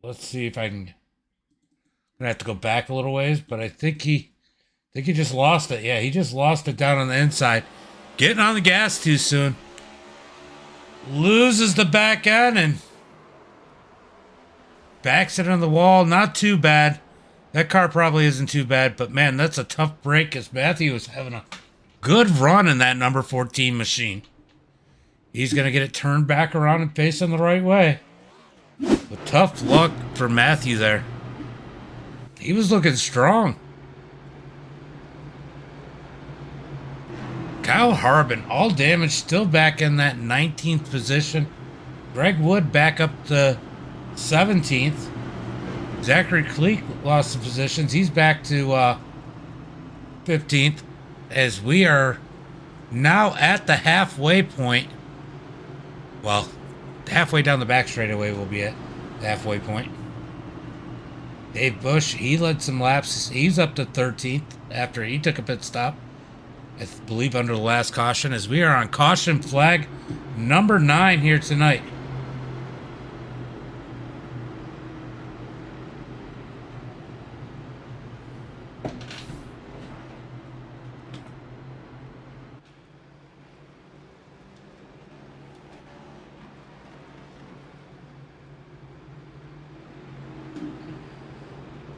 Let's see if I can. I'm gonna have to go back a little ways, but I think he just lost it. Yeah, he just lost it down on the inside. Getting on the gas too soon. Loses the back end and backs it on the wall. Not too bad. That car probably isn't too bad, but man, that's a tough break as Matthew was having a good run in that number 14 machine. He's gonna get it turned back around and facing the right way. But tough luck for Matthew there. He was looking strong. Kyle Kyle Harbin, all damage, still back in that 19th position. Greg Wood back up to 17th. Zachary Cleek lost some positions. He's back to 15th, as we are now at the halfway point. Well, halfway down the back straightaway will be at the halfway point. Dave Bush, he led some laps. He's up to 13th after he took a pit stop, I believe under the last caution, as we are on caution flag number 9 here tonight.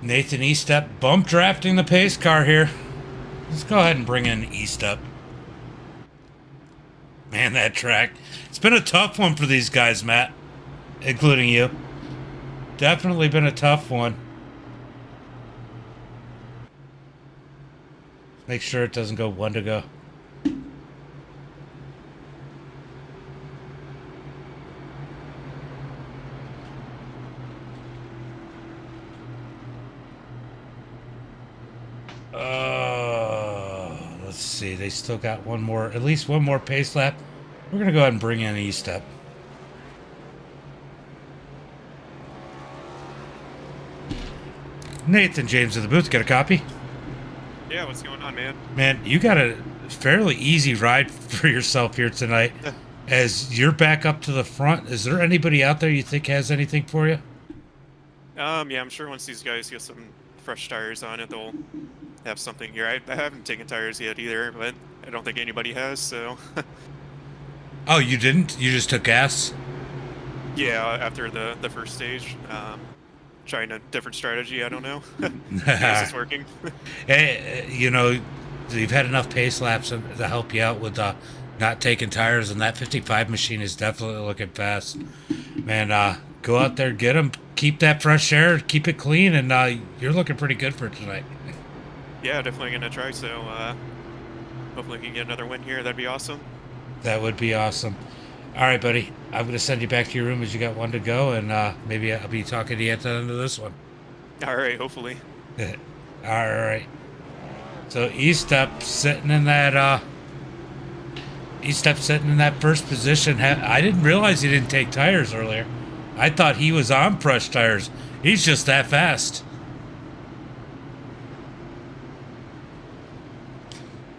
Nathan Eastep bump drafting the pace car here. Let's go ahead and bring in Eastep. Man, that track. It's been a tough one for these guys, Matt. Including you. Definitely been a tough one. Make sure it doesn't go 1 to go. Let's see. They still got one more, at least one more pace lap. We're going to go ahead and bring in Eastep. Nathan James of the booth, get a copy? Yeah, what's going on, man? Man, you got a fairly easy ride for yourself here tonight. As you're back up to the front, is there anybody out there you think has anything for you? Yeah, I'm sure once these guys get some fresh tires on it, they'll have something here. I haven't taken tires yet either, but I don't think anybody has, so... Oh, you didn't? You just took gas? Yeah, after the first stage. Trying a different strategy, I don't know. This is working. Hey, you know, you've had enough pace laps to help you out with not taking tires, and that 55 machine is definitely looking fast. Man, go out there, get them, keep that fresh air, keep it clean, and you're looking pretty good for tonight. Yeah, definitely going to try, so hopefully we can get another win here. That'd be awesome. That would be awesome. All right, buddy. I'm going to send you back to your room as you got 1 to go, and maybe I'll be talking to you at the end of this one. All right, hopefully. All right. So Eastep sitting in that first position. I didn't realize he didn't take tires earlier. I thought he was on fresh tires. He's just that fast.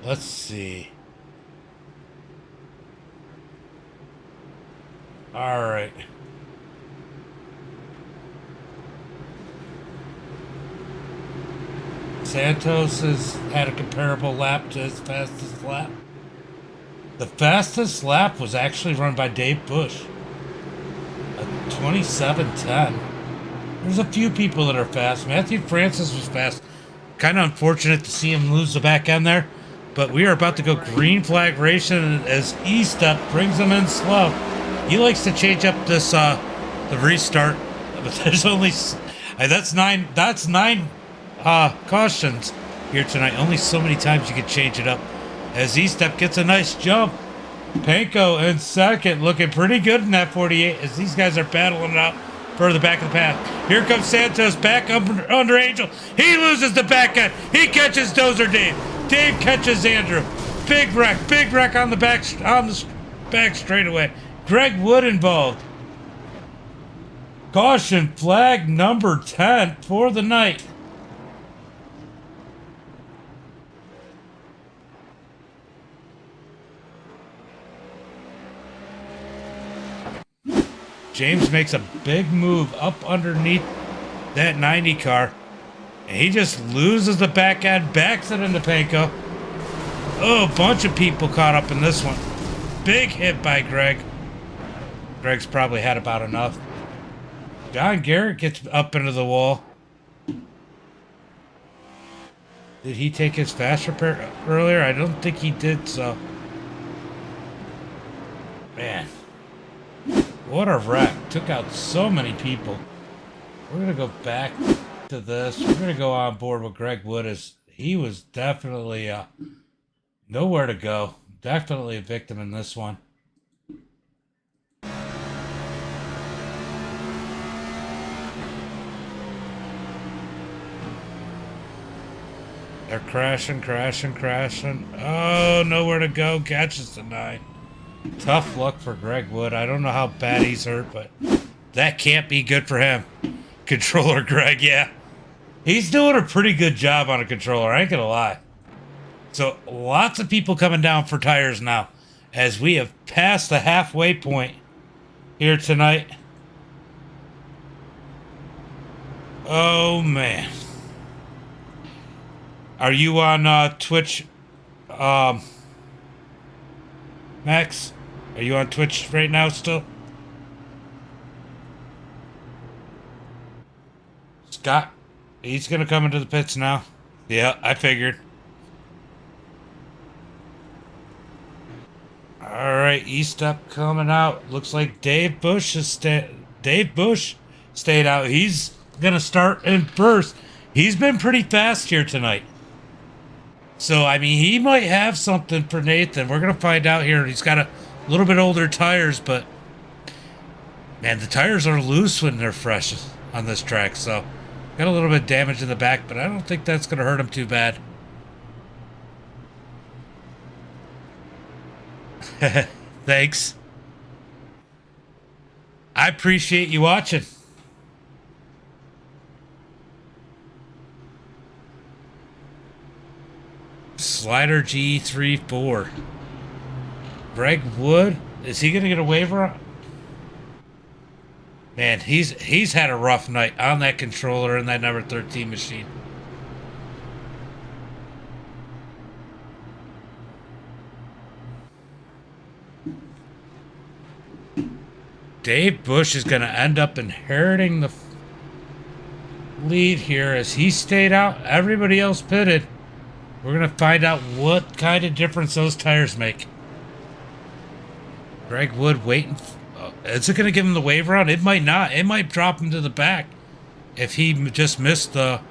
Let's see. All right. Santos has had a comparable lap to his fastest lap. The fastest lap was actually run by Dave Bush. A 27:10. There's a few people that are fast. Matthew Francis was fast. Kind of unfortunate to see him lose the back end there. But we are about to go green flag racing as Eastep brings him in slow. He likes to change up this the restart, but there's only that's nine cautions here tonight. Only so many times you can change it up. As Eastep gets a nice jump. Panko in second, looking pretty good in that 48 as these guys are battling it out for the back of the path. Here comes Santos back under Angel. He loses the back end. He catches Dozer Dave. Dave catches Andrew. Big wreck on the back straightaway. Greg Wood involved. Caution flag number 10 for the night. James makes a big move up underneath that 90 car. And he just loses the back end, backs it into Panko. Oh, a bunch of people caught up in this one. Big hit by Greg. Greg's probably had about enough. John Garrett gets up into the wall. Did he take his fast repair earlier? I don't think he did, so. Man. What a wreck. Took out so many people. We're going to go back to this. We're going to go on board with Greg Wood. He was definitely nowhere to go. definitely a victim in this one. They're crashing. Oh, nowhere to go. Catches the 9. Tough luck for Greg Wood. I don't know how bad he's hurt, but that can't be good for him. Controller Greg, yeah. He's doing a pretty good job on a controller, I ain't gonna lie. So lots of people coming down for tires now as we have passed the halfway point here tonight. Oh, man. Are you on Twitch, Max? Are you on Twitch right now still? Scott, he's going to come into the pits now. Yeah, I figured. All right, E-Step coming out. Looks like Dave Bush stayed out. He's going to start in first. He's been pretty fast here tonight. So, I mean, he might have something for Nathan. We're going to find out here. He's got a little bit older tires, but, man, the tires are loose when they're fresh on this track. So, got a little bit of damage in the back, but I don't think that's going to hurt him too bad. Thanks. I appreciate you watching. Slider G34. Greg Wood, is he gonna get a waiver? Man, he's had a rough night on that controller in that number 13 machine. Dave Bush is gonna end up inheriting the lead here as he stayed out. Everybody else pitted. We're going to find out what kind of difference those tires make. Greg Wood waiting. Is it going to give him the wave round? It might not. It might drop him to the back if he just missed the...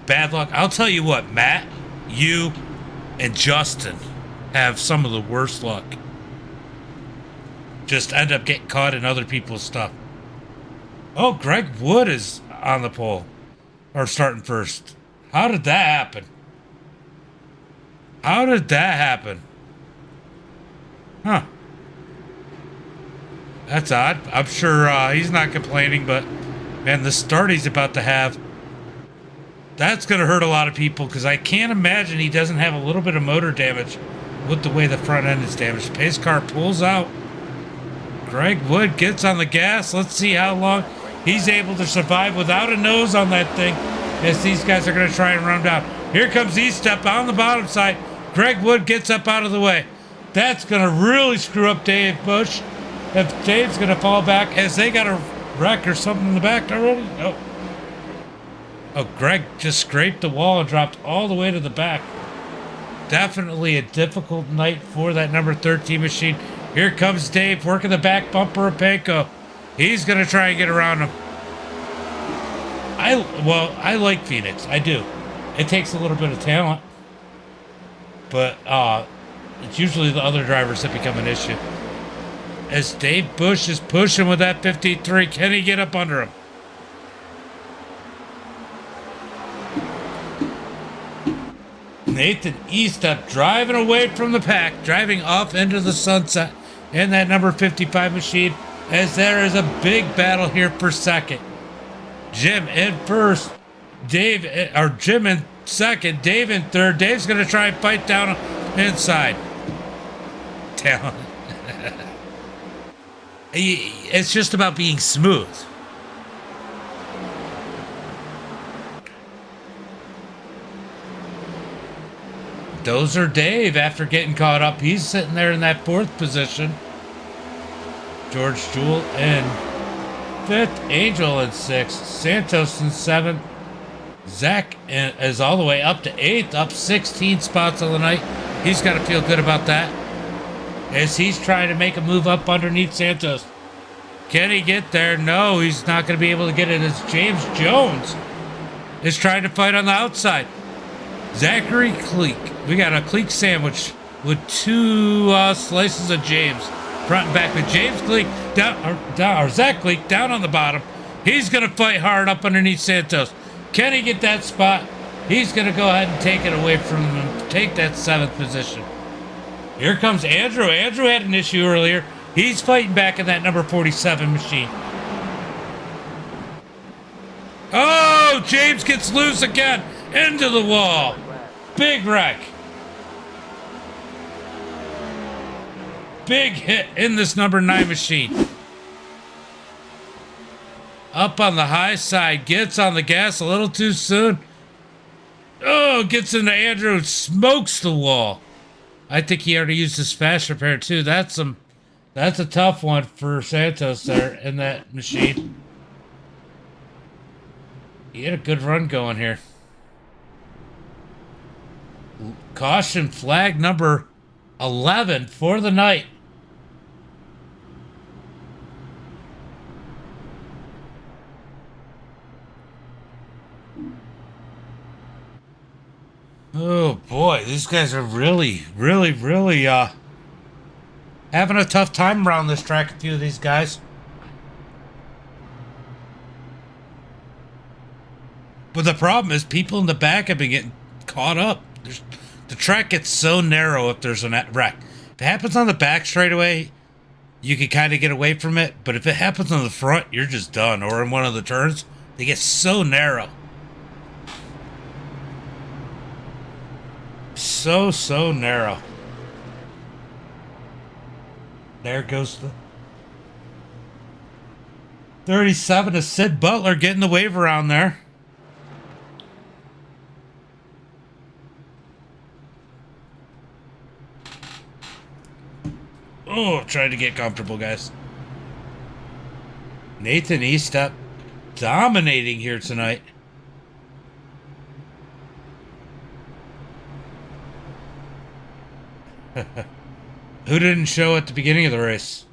Bad luck. I'll tell you what, Matt, you, and Justin have some of the worst luck. Just end up getting caught in other people's stuff. Oh, Greg Wood is on the pole. Or starting first. How did that happen? How did that happen? Huh. That's odd. I'm sure he's not complaining, but man, the start he's about to have, that's going to hurt a lot of people because I can't imagine he doesn't have a little bit of motor damage with the way the front end is damaged. Pace car pulls out. Greg Wood gets on the gas. Let's see how long he's able to survive without a nose on that thing. As these guys are going to try and run down. Here comes E-Step on the bottom side. Greg Wood gets up out of the way. That's going to really screw up Dave Bush. If Dave's going to fall back, as they got a wreck or something in the back already. Oh, Greg just scraped the wall and dropped all the way to the back. Definitely a difficult night for that number 13 machine. Here comes Dave working the back bumper of Panko. He's going to try and get around him. I like Phoenix. I do. It takes a little bit of talent. But it's usually the other drivers that become an issue. As Dave Bush is pushing with that 53, can he get up under him? Nathan E-Step driving away from the pack, driving off into the sunset in that number 55 machine, as there is a big battle here for second. Jim in first, Jim in second, Dave in third. Dave's going to try and fight down inside. Talent. It's just about being smooth. Dozer Dave, after getting caught up, he's sitting there in that fourth position. George Jewell in fifth, Angel in sixth, Santos in seventh. Zach is all the way up to eighth, up 16 spots on the night. He's got to feel good about that, as he's trying to make a move up underneath Santos. Can he get there? No, he's not going to be able to get it, as James Jones is trying to fight on the outside. Zachary Cleek. We got a Cleek sandwich with 2 slices of James. Front and back with James Cleek or Zach Cleek down on the bottom. He's going to fight hard up underneath Santos. Can he get that spot? He's going to go ahead and take it away from him. Take that 7th position. Here comes Andrew. Andrew had an issue earlier. He's fighting back in that number 47 machine. Oh, James gets loose again. Into the wall. Big wreck. Big hit in this number 9 machine. Up on the high side. Gets on the gas a little too soon. Oh, gets into Andrew. Smokes the wall. I think he already used his fast repair too. That's a tough one for Santos there in that machine. He had a good run going here. Caution flag number 11 for the night. Oh boy, these guys are really having a tough time around this track, a few of these guys. But the problem is people in the back have been getting caught up. The track gets so narrow if there's a wreck. If it happens on the back straightaway, you can kind of get away from it. But if it happens on the front, you're just done. Or in one of the turns, they get so narrow. So narrow. There goes the 37 to Sid Butler getting the wave around there. Oh, trying to get comfortable, guys. Nathan Eastep dominating here tonight. Who didn't show at the beginning of the race?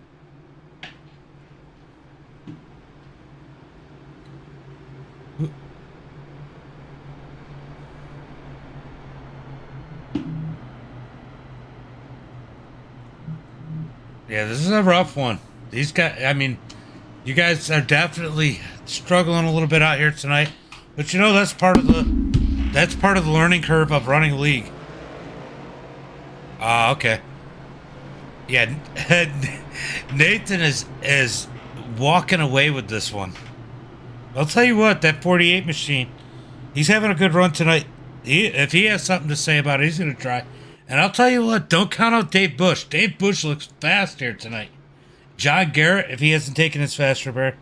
Yeah, this is a rough one. These guys, I mean, you guys are definitely struggling a little bit out here tonight. But you know, that's part of the learning curve of running a league. Ah, okay. Yeah, Nathan is walking away with this one. I'll tell you what, that 48 machine, he's having a good run tonight. If he has something to say about it, he's going to try. And I'll tell you what, don't count out Dave Bush. Dave Bush looks fast here tonight. John Garrett, if he hasn't taken his fast repair,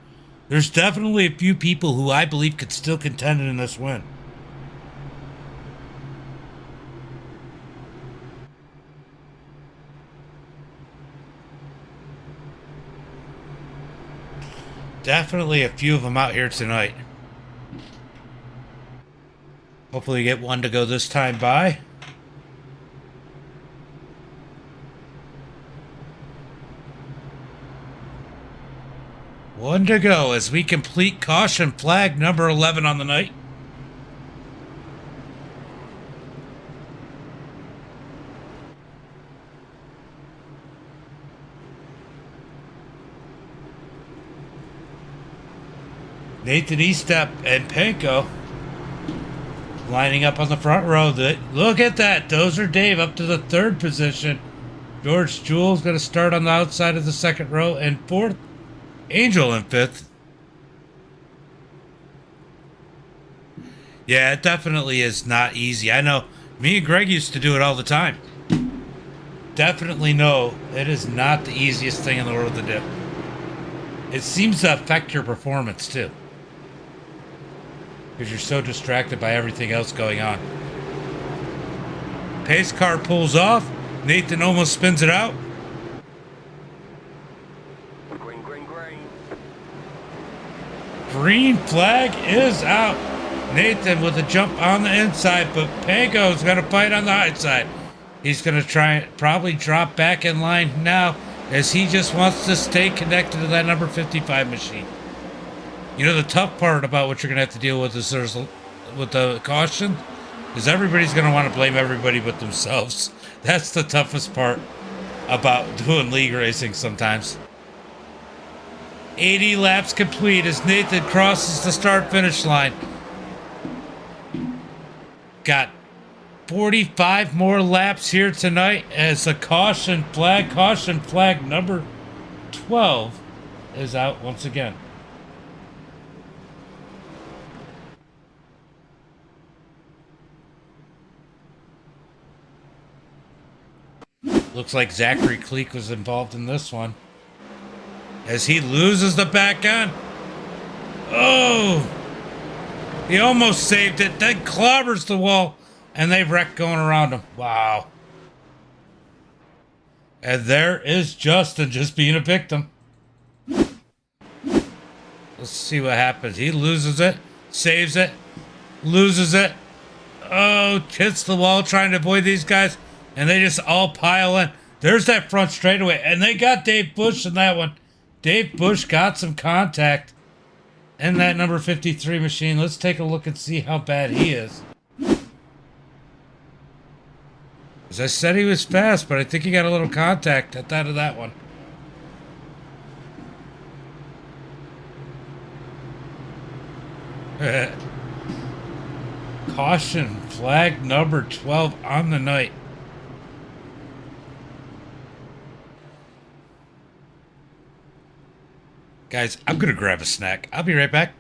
there's definitely a few people who I believe could still contend in this win. Definitely a few of them out here tonight. Hopefully get one to go this time by. One to go as we complete caution flag number 11 on the night. Nathan Eastep and Panko lining up on the front row. Look at that. Dozer Dave up to the 3rd position. George Jewell's going to start on the outside of the 2nd row. And 4th, Angel in 5th. Yeah, it definitely is not easy. I know me and Greg used to do it all the time. Definitely know it is not the easiest thing in the world to do. It seems to affect your performance too, because you're so distracted by everything else going on. Pace car pulls off. Nathan almost spins it out. Green, green, green. Green flag is out. Nathan with a jump on the inside, but Panko's going to fight on the high side. He's going to probably drop back in line now, as he just wants to stay connected to that number 55 machine. You know, the tough part about what you're going to have to deal with is with the caution Because everybody's going to want to blame everybody but themselves. That's the toughest part about doing league racing sometimes. 80 laps complete as Nathan crosses the start-finish line. Got 45 more laps here tonight as a caution flag number 12 is out once again. Looks like Zachary Cleek was involved in this one as he loses the back end. Oh, he almost saved it, then clobbers the wall, and they've wrecked going around him. Wow. And there is Justin just being a victim. Let's see what happens. He loses it, saves it, loses it. Oh, hits the wall trying to avoid these guys, and they just all pile in. There's that front straightaway, and they got Dave Bush in that one. Dave Bush got some contact in that number 53 machine. Let's take a look and see how bad he is. As I said, he was fast, but I think he got a little contact at that of that one. Caution flag number 12 on the night. Guys, I'm gonna grab a snack. I'll be right back.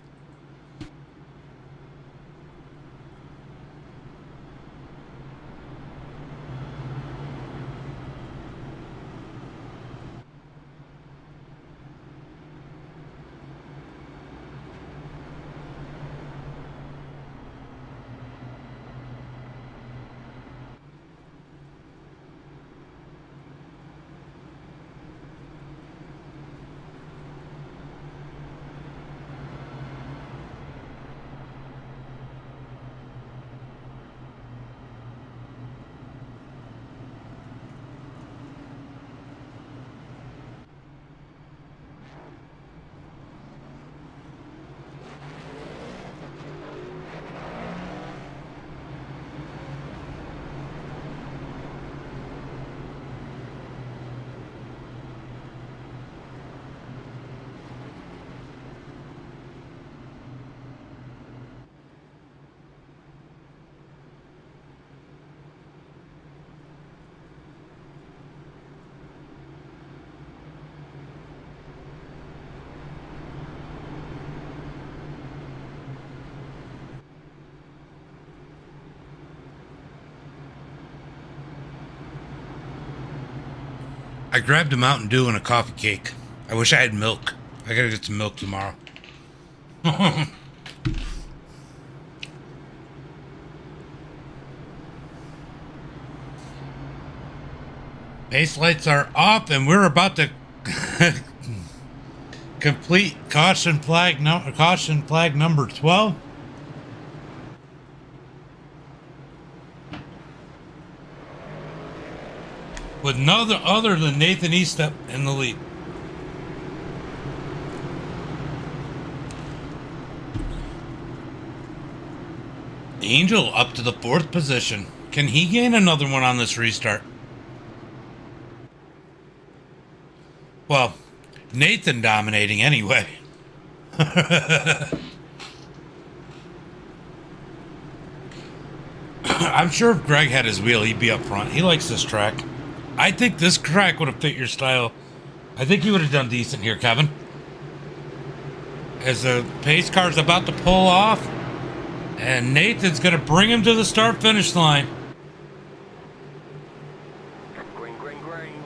I grabbed a Mountain Dew and a coffee cake. I wish I had milk. I gotta get some milk tomorrow. Base lights are off and we're about to complete caution flag number 12. With no other than Nathan Eastep in the lead. Angel up to the 4th position. Can he gain another one on this restart? Well, Nathan dominating anyway. I'm sure if Greg had his wheel, he'd be up front. He likes this track. I think this track would have fit your style. I think you would have done decent here, Kevin. As the pace car's about to pull off, and Nathan's going to bring him to the start-finish line. Green, green, green.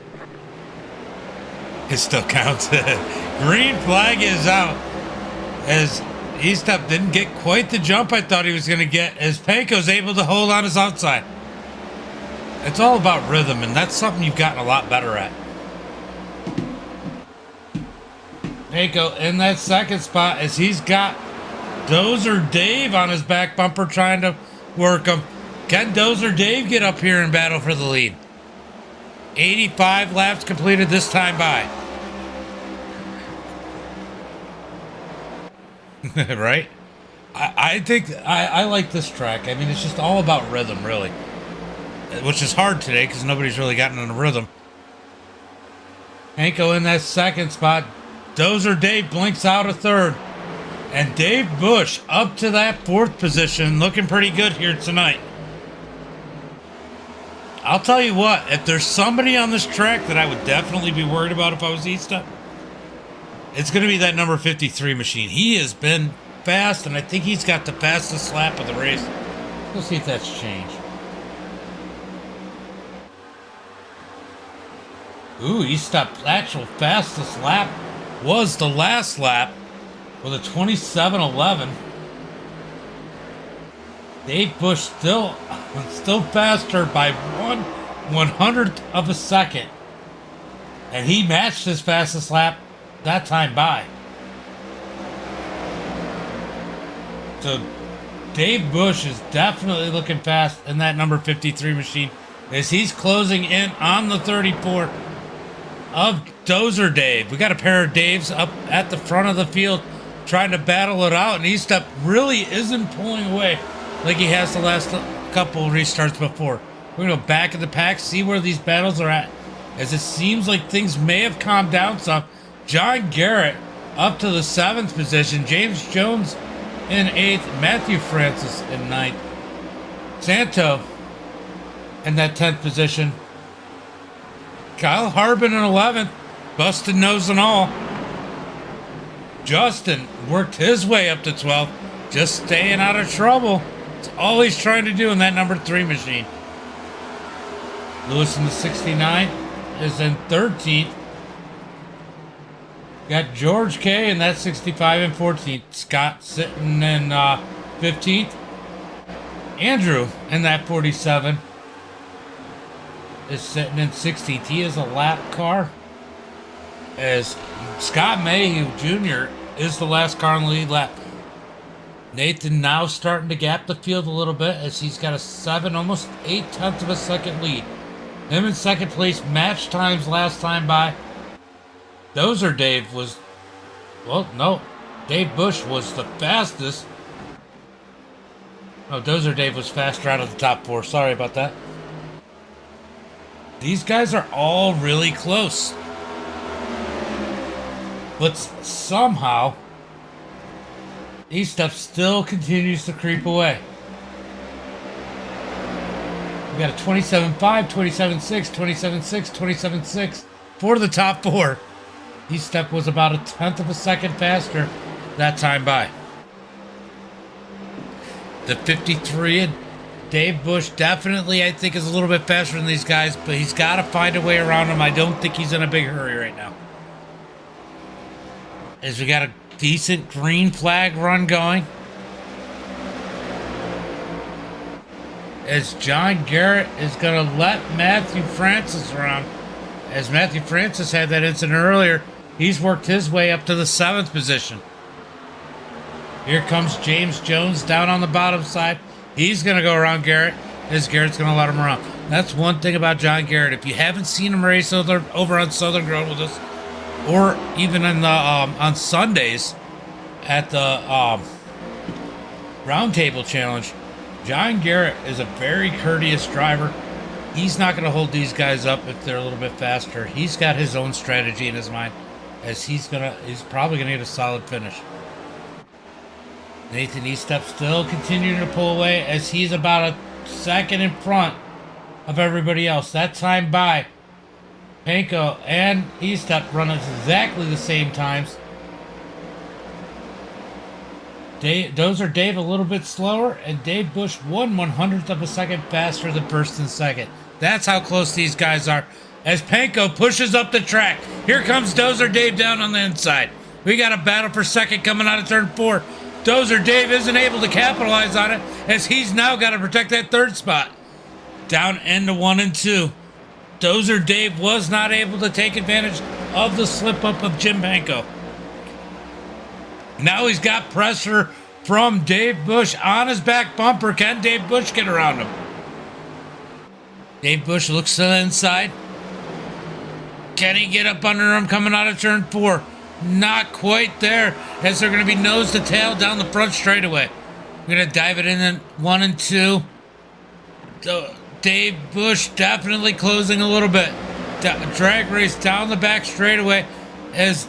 It still counts. Green flag is out. As Eastep didn't get quite the jump I thought he was going to get, as Panko's able to hold on his outside. It's all about rhythm, and that's something you've gotten a lot better at. Panko in that 2nd spot as he's got Dozer Dave on his back bumper trying to work him. Can Dozer Dave get up here and battle for the lead? 85 laps completed this time by. Right? I think I like this track. I mean, it's just all about rhythm, really, which is hard today because nobody's really gotten in a rhythm. Hanko in that second spot. Dozer Dave blinks out a third. And Dave Bush up to that fourth position, looking pretty good here tonight. I'll tell you what, if there's somebody on this track that I would definitely be worried about if I was E-Step, it's going to be that number 53 machine. He has been fast, and I think he's got the fastest lap of the race. We'll see if that's changed. Ooh, E-Step's actual fastest lap was the last lap with a 27:11. Dave Bush still faster by 1/100th of a second. And he matched his fastest lap that time by. So Dave Bush is definitely looking fast in that number 53 machine as he's closing in on the 34 of Dozer Dave. We got a pair of Daves up at the front of the field trying to battle it out, and E-Step really isn't pulling away like he has the last couple restarts before. We're going to go back in the pack, see where these battles are at, as it seems like things may have calmed down some. John Garrett up to the 7th position, James Jones in 8th, Matthew Francis in 9th, Santo in that 10th position, Kyle Harbin in 11th, busted nose and all. Justin worked his way up to 12th, just staying out of trouble. It's all he's trying to do in that number 3 machine. Lewis in the 69 is in 13th. Got George K in that 65 and 14th. Scott sitting in 15th. Andrew in that 47 is sitting in 16th. He is a lap car, as Scott Mayhew Jr. is the last car in the lead lap. Nathan now starting to gap the field a little bit as he's got a 7, almost 8/10 of a second lead. Him in second place, match times last time by. Dozer Dave was, well, no, Dave Bush was the fastest. Oh, Dozer Dave was faster out of the top 4. Sorry about that. These guys are all really close. But somehow, E-Step still continues to creep away. We got a 27.5, 27.6, 27.6, 27.6 for the top 4. E-Step was about a 10th of a second faster that time by. The 53 and Dave Bush definitely, I think, is a little bit faster than these guys, but he's got to find a way around them. I don't think he's in a big hurry right now. As we got a decent green flag run going. As John Garrett is going to let Matthew Francis around. As Matthew Francis had that incident earlier, he's worked his way up to the 7th position. Here comes James Jones down on the bottom side. He's going to go around Garrett, as Garrett's going to let him around. That's one thing about John Garrett. If you haven't seen him race over on Southern Road with us, or even in the on Sundays at the Roundtable Challenge, John Garrett is a very courteous driver. He's not going to hold these guys up if they're a little bit faster. He's got his own strategy in his mind, as he's probably going to get a solid finish. Nathan E-Step still continuing to pull away as he's about a second in front of everybody else. That time by Panko and E-Step run at exactly the same times. Dozer Dave a little bit slower, and Dave Bush 1/100th of a second faster than first and second. That's how close these guys are. As Panko pushes up the track, here comes Dozer Dave down on the inside. We got a battle for second coming out of turn 4. Dozer Dave isn't able to capitalize on it, as he's now got to protect that 3rd spot. Down into 1 and 2. Dozer Dave was not able to take advantage of the slip up of Jim Panko. Now he's got pressure from Dave Bush on his back bumper. Can Dave Bush get around him? Dave Bush looks to the inside. Can he get up under him coming out of turn 4? Not quite there, as they're going to be nose to tail down the front straightaway. We're going to dive it in at 1 and 2. So Dave Bush definitely closing a little bit. Drag race down the back straightaway as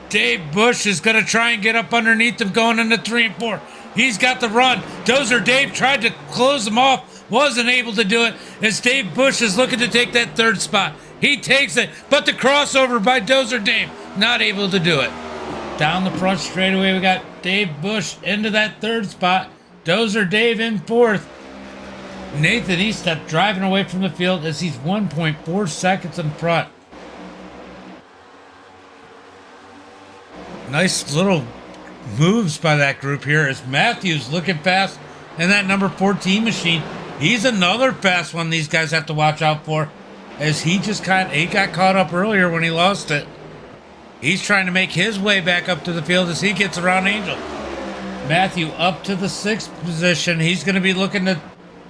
Dave Bush is going to try and get up underneath him going into 3 and 4. He's got the run. Dozer Dave tried to close him off, wasn't able to do it as Dave Bush is looking to take that 3rd spot. He takes it, but the crossover by Dozer Dave, not able to do it. Down the front straightaway, we got Dave Bush into that 3rd spot. Dozer Dave in 4th. Nathan Eastep driving away from the field as he's 1.4 seconds in front. Nice little moves by that group here as Matthews looking fast in that number 14 machine. He's another fast one these guys have to watch out for as he got caught up earlier when he lost it. He's trying to make his way back up to the field as he gets around Angel. Matthew up to the 6th position. He's going to be looking to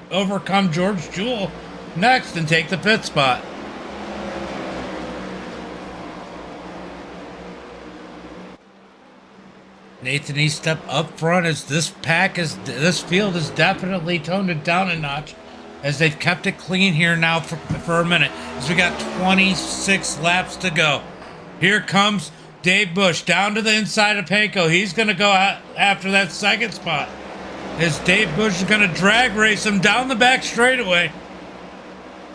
overcome George Jewell next and take the 5th spot. Nathan Eastep up front as this field is definitely toned it down a notch as they've kept it clean here now for a minute as we got 26 laps to go. Here comes Dave Bush down to the inside of Panko. He's going to go out after that 2nd spot as Dave Bush is going to drag race him down the back straightaway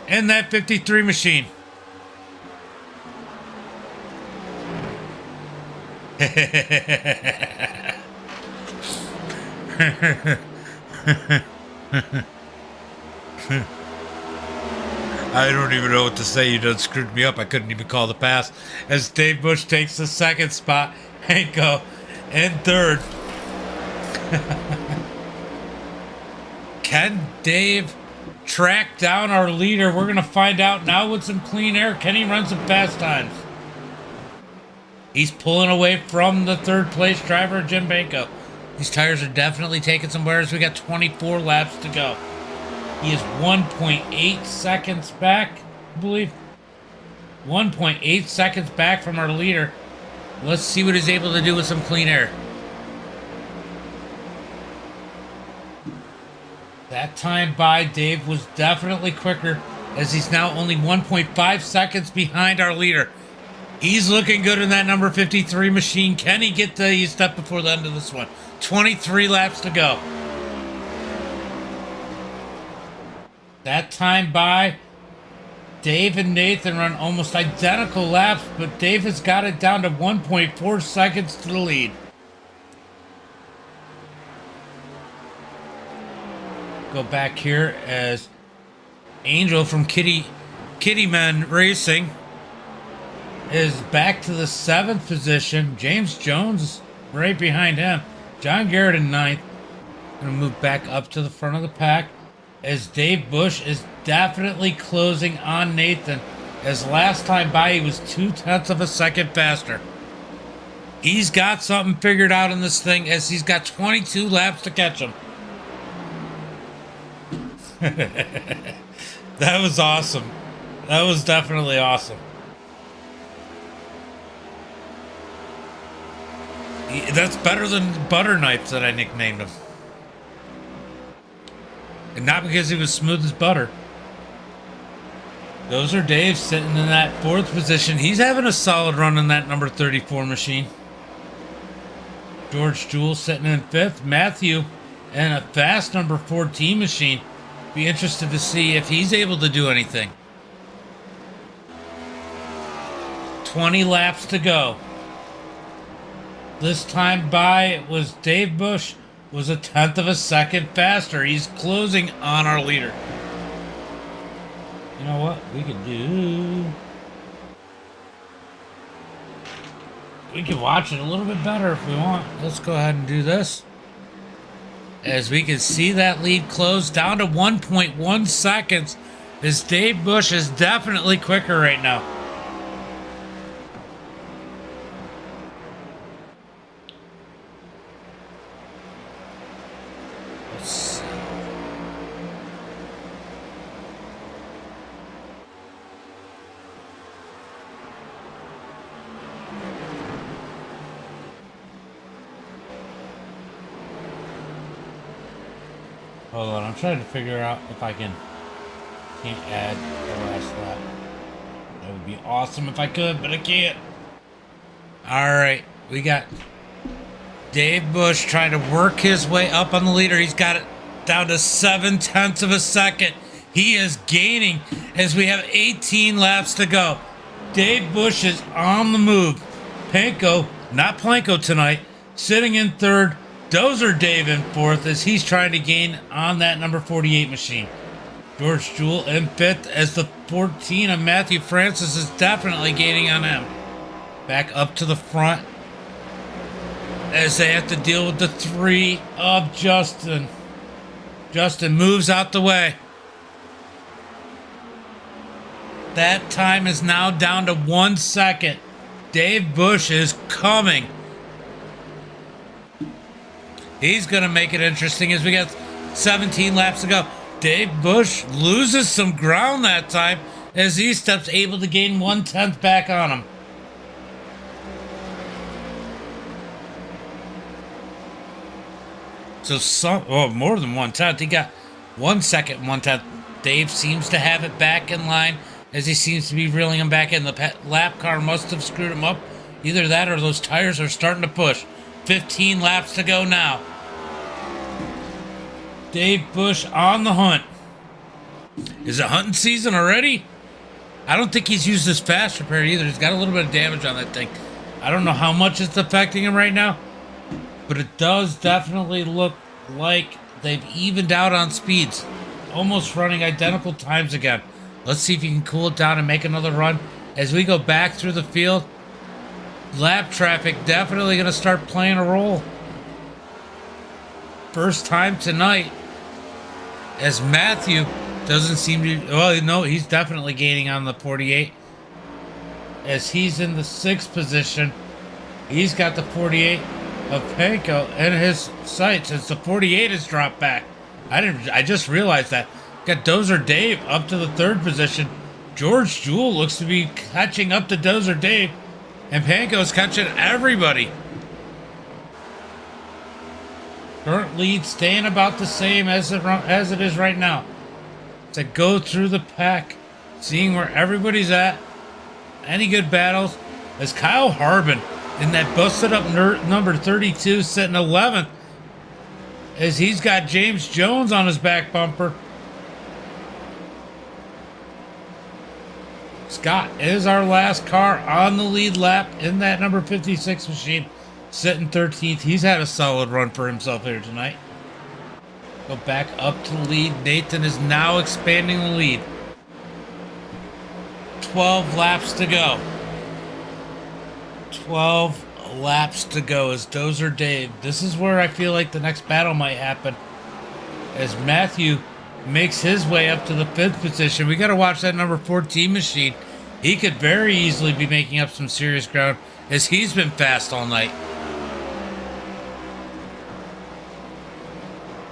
in that 53 machine. I don't even know what to say. You done screwed me up. I couldn't even call the pass as Dave Bush takes the 2nd spot. Hanko in 3rd. Can Dave track down our leader? We're going to find out now with some clean air. Can he run some fast times? He's pulling away from the 3rd place driver, Jim Banco. These tires are definitely taking some wear as we got 24 laps to go. He is 1.8 seconds back, I believe. 1.8 seconds back from our leader. Let's see what he's able to do with some clean air. That time by Dave was definitely quicker as he's now only 1.5 seconds behind our leader. He's looking good in that number 53 machine. Can he get to Eastep before the end of this one? 23 laps to go. That time by Dave and Nathan run almost identical laps, but Dave has got it down to 1.4 seconds to the lead. Go back here as Angel from Kitty Men Racing is back to the 7th position. James Jones right behind him. John Garrett in 9th. Gonna move back up to the front of the pack as Dave Bush is definitely closing on Nathan, as last time by he was 0.2 of a second faster. He's got something figured out in this thing as he's got 22 laps to catch him. That was awesome. That was definitely awesome. That's better than Butter Knife that I nicknamed him. And not because he was smooth as butter. Those are Dave sitting in that 4th position. He's having a solid run in that number 34 machine. George Jewell sitting in 5th. Matthew in a fast number 14 machine. Be interested to see if he's able to do anything. 20 laps to go. This time by it was Dave Bush was 1/10 of a second faster. He's closing on our leader. You know what we can do? We can watch it a little bit better if we want. Let's go ahead and do this. As we can see that lead close down to 1.1 seconds. As Dave Bush is definitely quicker right now. Let's see. Hold on, I'm trying to figure out if I can't add the last lap. That would be awesome if I could, but I can't. Alright, we got Dave Bush trying to work his way up on the leader. He's got it down to 0.7 of a second. He is gaining as we have 18 laps to go. Dave Bush is on the move. Panko, not Planko tonight, sitting in third. Dozer Dave in fourth as he's trying to gain on that number 48 machine. George Jewell in fifth as the 14 of Matthew Francis is definitely gaining on him. Back up to the front as they have to deal with the 3 of Justin. Justin moves out the way. That time is now down to 1 second. Dave Bush is coming. He's going to make it interesting as we got 17 laps to go. Dave Bush loses some ground that time as he steps able to gain 1/10 back on him. So more than 1/10. He got 1 second, 1/10. Dave seems to have it back in line as he seems to be reeling him back in. The lap car must have screwed him up. Either that or those tires are starting to push. 15 laps to go now. Dave Bush on the hunt. Is it hunting season already? I don't think he's used his fast repair either. He's got a little bit of damage on that thing. I don't know how much it's affecting him right now, but it does definitely look like they've evened out on speeds. Almost running identical times again. Let's see if he can cool it down and make another run. As we go back through the field, lap traffic definitely going to start playing a role. First time tonight, as Matthew doesn't seem to... Well, no, he's definitely gaining on the 48. As he's in the 6th position, he's got the 48 of Panko in his sights as the 48 has dropped back. I just realized that. Got Dozer Dave up to the 3rd position. George Jewell looks to be catching up to Dozer Dave, and Panko's catching everybody. Current lead staying about the same as it is right now. To go through the pack, seeing where everybody's at. Any good battles? As Kyle Harbin in that busted up number 32 sitting 11th, as he's got James Jones on his back bumper. Scott is our last car on the lead lap in that number 56 machine, sitting 13th. He's had a solid run for himself here tonight. Go back up to the lead. Nathan is now expanding the lead. 12 laps to go. 12 laps to go as Dozer Dave. This is where I feel like the next battle might happen. As Matthew makes his way up to the 5th position. We got to watch that number 14 machine. He could very easily be making up some serious ground as he's been fast all night.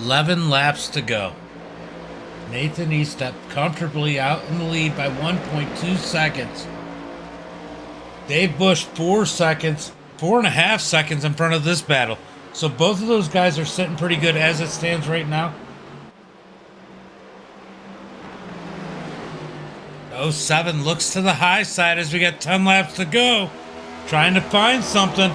11 laps to go. Nathan Eastep comfortably out in the lead by 1.2 seconds. Dave Bush 4.5 seconds in front of this battle. So both of those guys are sitting pretty good as it stands right now. 07 looks to the high side as we got 10 laps to go. Trying to find something.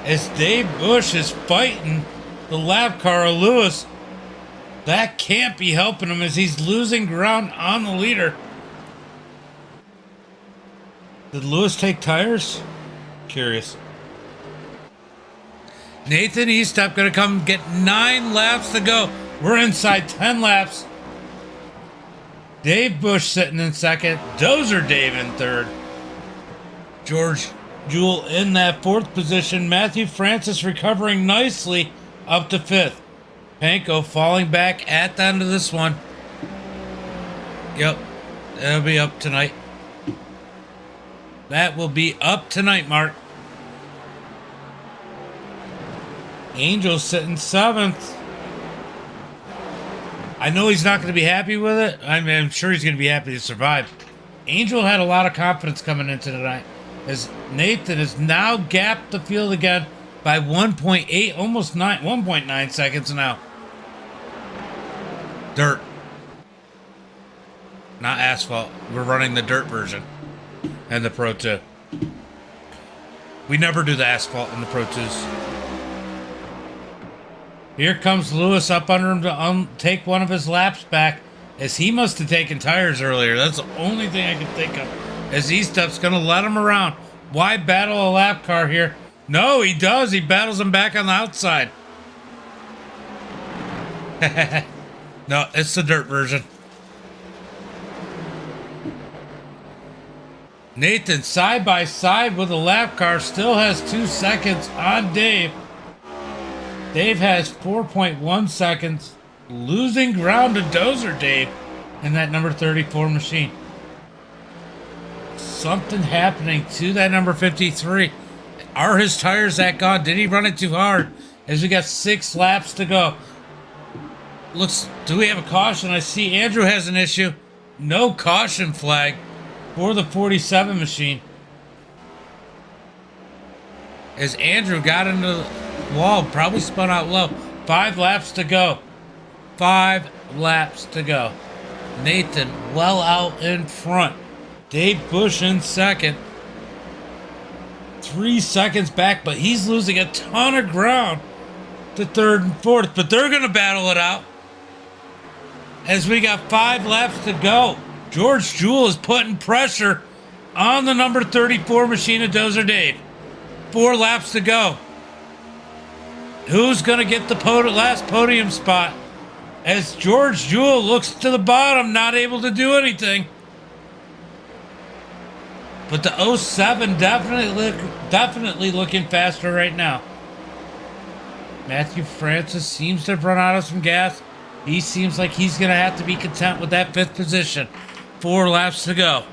As Dave Bush is fighting the lap car of Lewis. That can't be helping him as he's losing ground on the leader. Did Lewis take tires? Curious. Nathan Eastep gonna come get 9 laps to go. We're inside 10 laps. Dave Bush sitting in 2nd. Dozer Dave in 3rd. George Jewell in that 4th position. Matthew Francis recovering nicely up to 5th. Panko falling back at the end of this one. Yep, that'll be up tonight. That will be up tonight, Mark. Angel sitting 7th. I know he's not going to be happy with it. I'm sure he's going to be happy to survive. Angel had a lot of confidence coming into tonight as Nathan has now gapped the field again by 1.8, almost 1.9 seconds now. Dirt. Not asphalt. We're running the dirt version and the Pro 2. We never do the asphalt in the Pro 2s. Here comes Lewis up under him to take one of his laps back, as he must have taken tires earlier. That's the only thing I can think of, as E-Step's going to let him around. Why battle a lap car here? No, he does. He battles him back on the outside. No, it's the dirt version. Nathan side by side with a lap car, still has 2 seconds on Dave. Dave has 4.1 seconds, losing ground to Dozer Dave in that number 34 machine. Something happening to that number 53. Are his tires that gone? Did he run it too hard? As we got 6 laps to go. Looks, do we have a caution? I see Andrew has an issue. No caution flag for the 47 machine. As Andrew got into the wall, probably spun out low. 5 laps to go. 5 laps to go. Nathan well out in front. Dave Bush in second. 3 seconds back, but he's losing a ton of ground to third and fourth. But they're going to battle it out as we got 5 laps to go. George Jewell is putting pressure on the number 34 machine of Dozer Dave. 4 laps to go. Who's going to get the last podium spot? As George Jewell looks to the bottom, not able to do anything. But the 07 definitely looking faster right now. Matthew Francis seems to have run out of some gas. He seems like he's going to have to be content with that 5th position. 4 laps to go.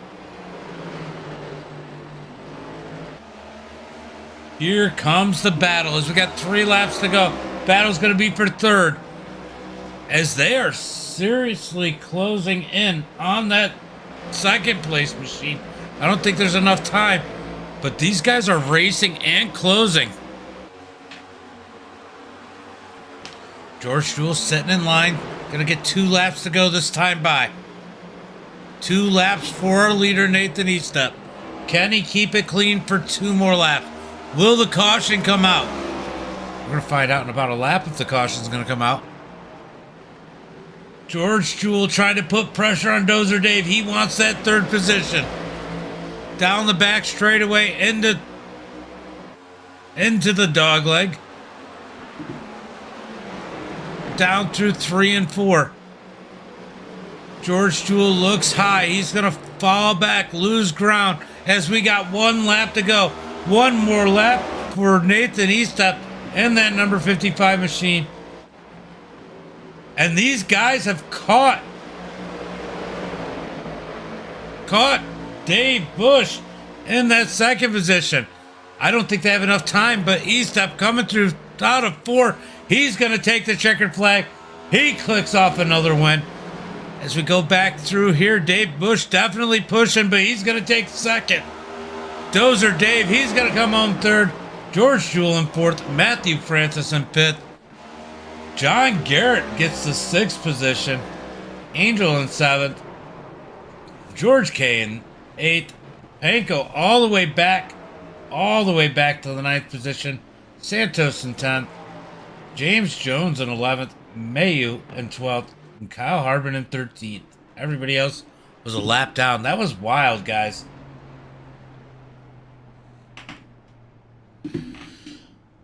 Here comes the battle as we got 3 laps to go. Battle's going to be for third, as they are seriously closing in on that 2nd place machine. I don't think there's enough time, but these guys are racing and closing. George Jewell sitting in line. Going to get 2 laps to go this time by. 2 laps for our leader, Nathan Estep. Can he keep it clean for 2 more laps? Will the caution come out? We're going to find out in about a lap if the caution is going to come out. George Jewell trying to put pressure on Dozer Dave. He wants that 3rd position. Down the back straightaway into the dog leg. Down through 3 and 4. George Jewell looks high. He's going to fall back, lose ground as we got 1 lap to go. 1 more lap for Nathan Estep and that number 55 machine. And these guys have caught Dave Bush in that 2nd position. I don't think they have enough time, but Estep coming through out of 4. He's going to take the checkered flag. He clicks off another win. As we go back through here, Dave Bush definitely pushing, but he's going to take 2nd. Dozer Dave, he's going to come home 3rd. George Jewell in 4th. Matthew Francis in 5th. John Garrett gets the 6th position. Angel in 7th. George K in 8th. Panko all the way back to the 9th position. Santos in 10th. James Jones in 11th. Mayu in 12th. And Kyle Harbin in 13th. Everybody else was a lap down. That was wild, guys.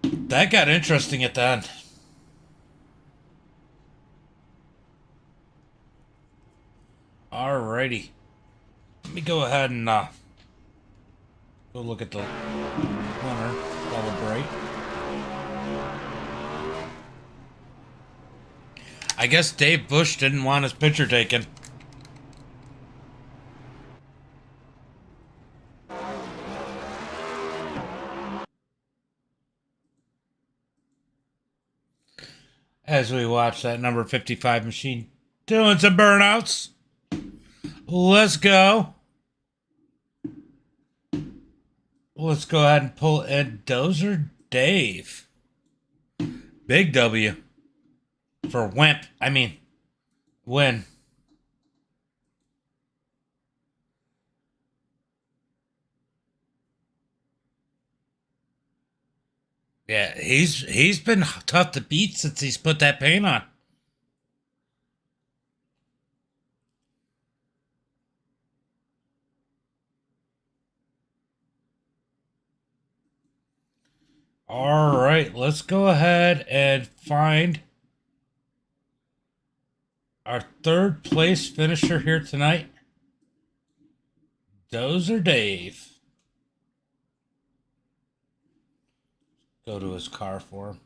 That got interesting at the end. Alrighty. Let me go ahead and go look at the winner. Celebrate. I guess Dave Bush didn't want his picture taken. As we watch that number 55 machine doing some burnouts. Let's go. Let's go ahead and pull Ed Dozer Dave. Big W for Wimp. I mean, win. Yeah, he's been tough to beat since he's put that paint on. All right, let's go ahead and find our third place finisher here tonight. Dozer Dave. Go to his car for him.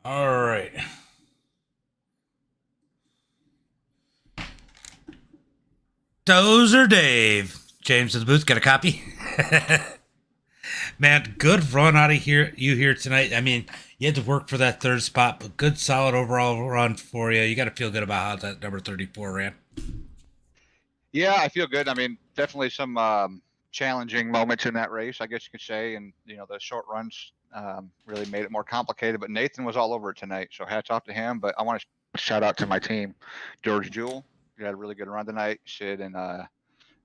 All right. Dozer Dave. James in the booth, got a copy? Man, good run out of here tonight. I mean, you had to work for that third spot, but good solid overall run for you. You got to feel good about how that number 34 ran. Yeah, I feel good. I mean, definitely some challenging moments in that race, I guess you could say. And, you know, the short runs really made it more complicated. But Nathan was all over it tonight, so hats off to him. But I want to shout out to my team. George Jewell, you had a really good run tonight. Sid and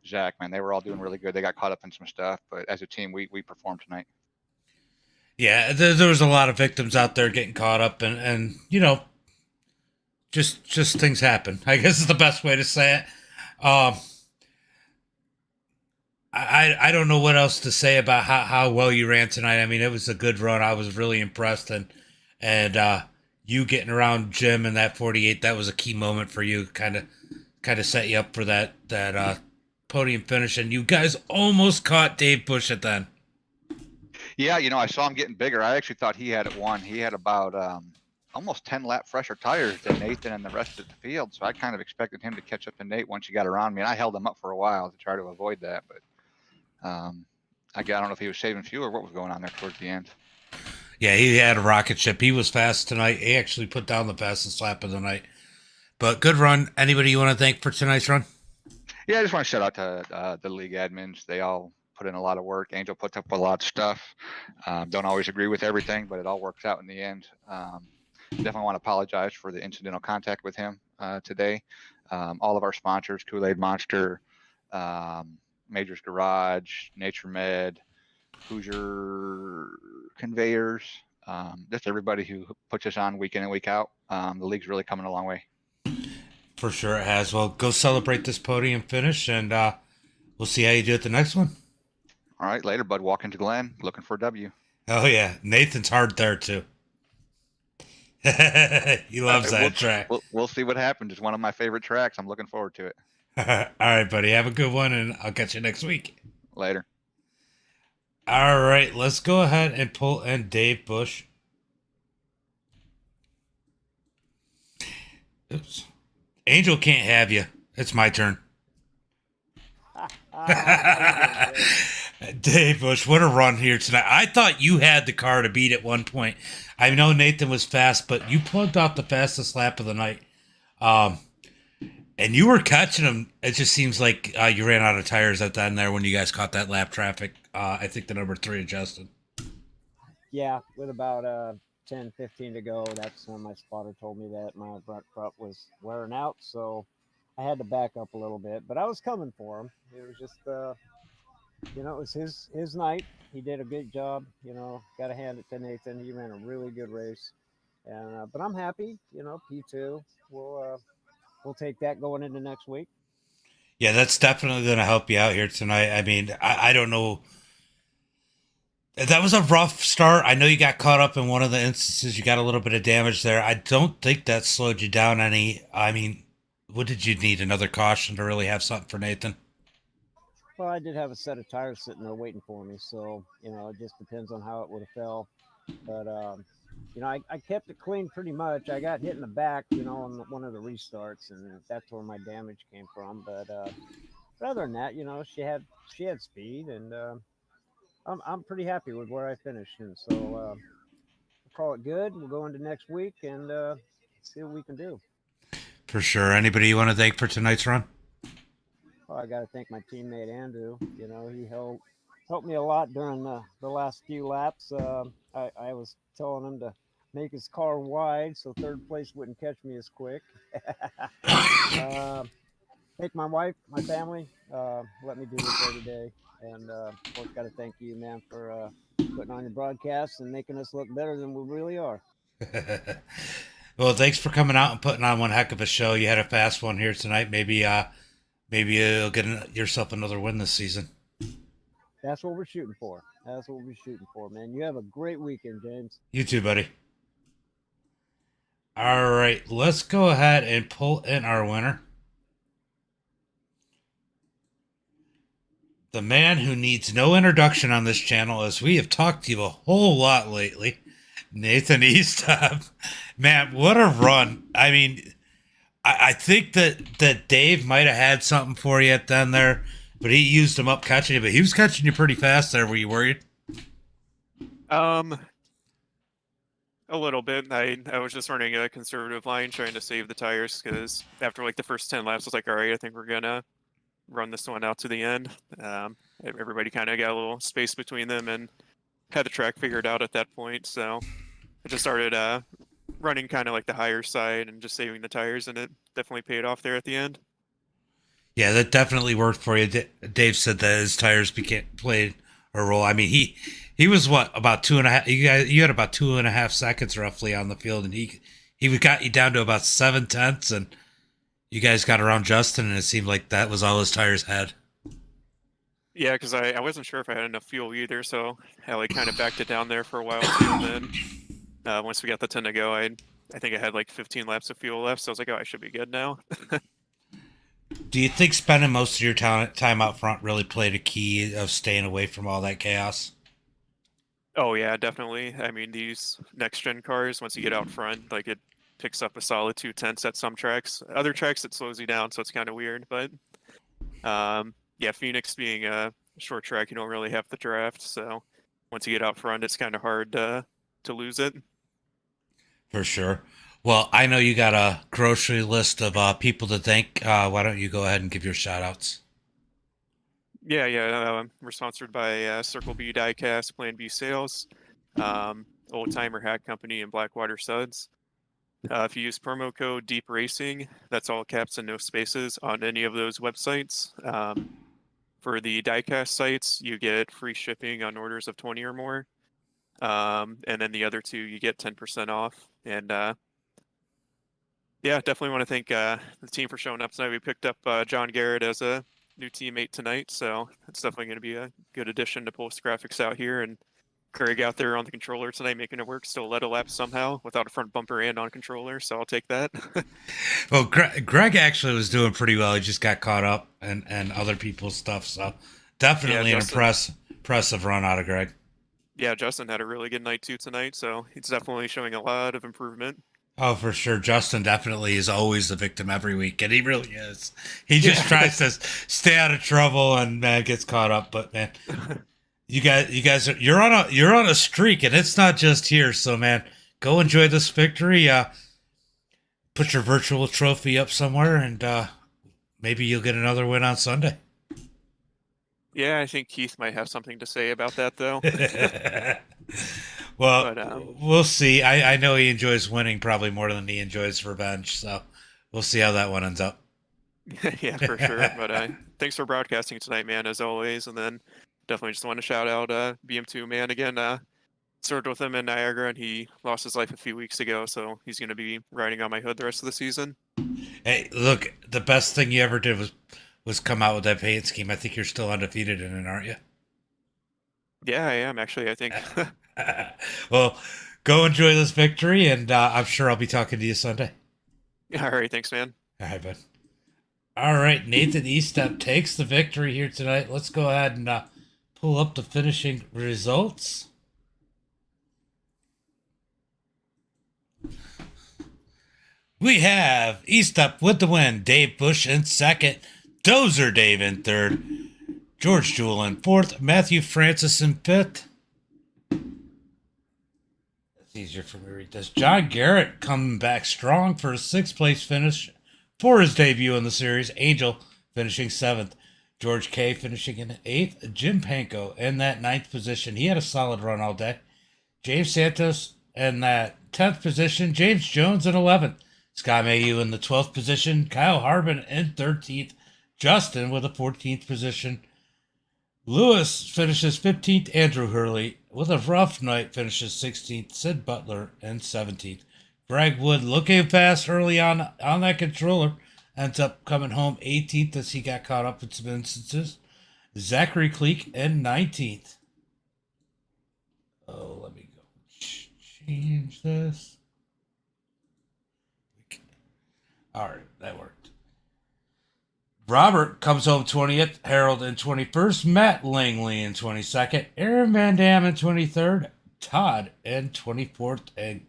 Zach, man, they were all doing really good. They got caught up in some stuff, but as a team, we performed tonight. Yeah, there was a lot of victims out there getting caught up, and you know, just things happen, I guess is the best way to say it. I don't know what else to say about how well you ran tonight. I mean, it was a good run. I was really impressed, and you getting around Jim in that 48, that was a key moment for you. Kind of set you up for that podium finish, and you guys almost caught Dave Bush at then. Yeah, you know, I saw him getting bigger. I actually thought he had it won. He had about almost 10 lap fresher tires than Nathan and the rest of the field. So I kind of expected him to catch up to Nate once he got around me. And I held him up for a while to try to avoid that. But I don't know if he was saving fuel or what was going on there towards the end. Yeah, he had a rocket ship. He was fast tonight. He actually put down the fastest lap of the night. But good run. Anybody you want to thank for tonight's run? Yeah, I just want to shout out to the league admins. They all put in a lot of work. Angel puts up a lot of stuff. Don't always agree with everything, but it all works out in the end. Definitely want to apologize for the incidental contact with him today. All of our sponsors, Kool-Aid Monster, Majors Garage, Nature Med, Hoosier Conveyors, just everybody who puts us on week in and week out. The league's really coming a long way. For sure it has. Well, go celebrate this podium finish, and we'll see how you do at the next one. All right, later, bud. Walking to Glen, looking for a W. Oh, yeah. Nathan's hard there, too. He loves that track. We'll see what happens. It's one of my favorite tracks. I'm looking forward to it. All right, buddy. Have a good one, and I'll catch you next week. Later. All right, let's go ahead and pull in Dave Bush. Oops. Angel can't have you. It's my turn. Dave Bush, what a run here tonight. I thought you had the car to beat at one point. I know Nathan was fast, but you plugged off the fastest lap of the night. And you were catching him. It just seems like you ran out of tires at the end there when you guys caught that lap traffic. I think the number 3 adjusted. Yeah, with about 10, 15 to go, that's when my spotter told me that my front prop was wearing out. So I had to back up a little bit, but I was coming for him. It was just, you know, it was his night. He did a good job. You know, got to hand it to Nathan. He ran a really good race, and but I'm happy. You know, P2. We'll take that going into next week. Yeah, that's definitely going to help you out here tonight. I mean, I don't know. That was a rough start. I know you got caught up in one of the instances. You got a little bit of damage there. I don't think that slowed you down any. I mean, what did you need? Another caution to really have something for Nathan? Well, I did have a set of tires sitting there waiting for me. So, you know, it just depends on how it would have fell. But, you know, I kept it clean pretty much. I got hit in the back, you know, on one of the restarts, and that's where my damage came from. But other than that, you know, she had speed, and I'm pretty happy with where I finished. And so call it good. We'll go into next week and see what we can do. For sure. Anybody you want to thank for tonight's run? Oh, I got to thank my teammate Andrew. You know, he helped me a lot during the last few laps. I was telling him to make his car wide so third place wouldn't catch me as quick. Thank my wife, my family, let me do this every day. And of course, got to thank you, man, for putting on your broadcasts and making us look better than we really are. Well, thanks for coming out and putting on one heck of a show. You had a fast one here tonight. Maybe you'll get yourself another win this season. That's what we're shooting for. Man. You have a great weekend, James. You too, buddy. All right, let's go ahead and pull in our winner. The man who needs no introduction on this channel, as we have talked to you a whole lot lately, Nathan Eastop. Man, what a run. I mean, I think that Dave might have had something for you at the end there, but he used him up catching you, but he was catching you pretty fast there. Were you worried? A little bit. I was just running a conservative line trying to save the tires because after like the first 10 laps, I was like, all right, I think we're going to run this one out to the end. Everybody kind of got a little space between them and had the track figured out at that point. So I just started running kind of like the higher side and just saving the tires, and it definitely paid off there at the end. Yeah, that definitely worked for you. Dave said that his tires played a role. I mean, he was what, about 2.5? You had about 2.5 seconds roughly on the field, and he got you down to about 7/10, and you guys got around Justin, and it seemed like that was all his tires had. Yeah, because I wasn't sure if I had enough fuel either, so I like kind of backed it down there for a while too. And then once we got the 10 to go, I think I had like 15 laps of fuel left, so I was like, oh, I should be good now. Do you think spending most of your time out front really played a key of staying away from all that chaos? Oh yeah, definitely. I mean, these next gen cars, once you get out front, like it picks up a solid 2/10 at some tracks. Other tracks it slows you down, so it's kind of weird. But yeah, Phoenix being a short track, you don't really have the draft. So once you get out front, it's kind of hard to lose it. For sure. Well, I know you got a grocery list of people to thank. Why don't you go ahead and give your shout outs? Yeah. We're sponsored by Circle B Diecast, Plan B Sales, Old Timer Hat Company, and Blackwater Suds. If you use promo code Deep Racing, that's all caps and no spaces on any of those websites. For the diecast sites, you get free shipping on orders of 20 or more. And then the other two, you get 10% off. And yeah, definitely want to thank the team for showing up tonight. We picked up John Garrett as a new teammate tonight, so it's definitely going to be a good addition to post Graphix out here. And Craig out there on the controller tonight, making it work, still led a lap somehow without a front bumper and on controller, so I'll take that. Well, Greg actually was doing pretty well. He just got caught up and other people's stuff, so definitely an impressive run out of Greg. Yeah, Justin had a really good night too tonight, so he's definitely showing a lot of improvement. Oh, for sure. Justin definitely is always the victim every week, and he really is. He just tries to stay out of trouble and gets caught up. But man, you guys you're on a streak, and it's not just here. So man, go enjoy this victory. Put your virtual trophy up somewhere, and maybe you'll get another win on Sunday. Yeah, I think Keith might have something to say about that, though. Well, but, we'll see. I know he enjoys winning probably more than he enjoys revenge, so we'll see how that one ends up. Yeah, for sure. But thanks for broadcasting tonight, man, as always. And then definitely just want to shout out BM2, man. Again, served with him in Niagara, and he lost his life a few weeks ago, so he's going to be riding on my hood the rest of the season. Hey, look, the best thing you ever did was come out with that paint scheme. I think you're still undefeated in it, aren't you? Yeah, I am, actually, I think. Well, go enjoy this victory, and I'm sure I'll be talking to you Sunday. All right, thanks, man. All right, bud. All right, Nathan Eastep takes the victory here tonight. Let's go ahead and pull up the finishing results. We have Eastep with the win, Dave Bush in second, Dozer Dave in third, George Jewell in fourth, Matthew Francis in fifth. Easier for me to read this. John Garrett coming back strong for a 6th place finish for his debut in the series. Angel finishing 7th. George K finishing in 8th. Jim Panko in that 9th position. He had a solid run all day. James Santos in that 10th position. James Jones in 11th. Scott Mayhew in the 12th position. Kyle Harbin in 13th. Justin with a 14th position. Lewis finishes 15th. Andrew Hurley with a rough night finishes 16th. Sid Butler in 17th. Greg Wood looking fast early on that controller. Ends up coming home 18th as he got caught up in some instances. Zachary Cleek in 19th. Oh, let me go change this. All right, that worked. Robert comes home 20th, Harold in 21st, Matt Langley in 22nd, Aaron Van Dam in 23rd, Todd in 24th, and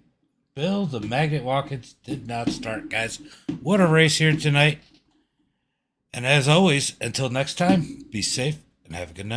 Bill the Magnet Watkins did not start, guys. What a race here tonight. And as always, until next time, be safe and have a good night.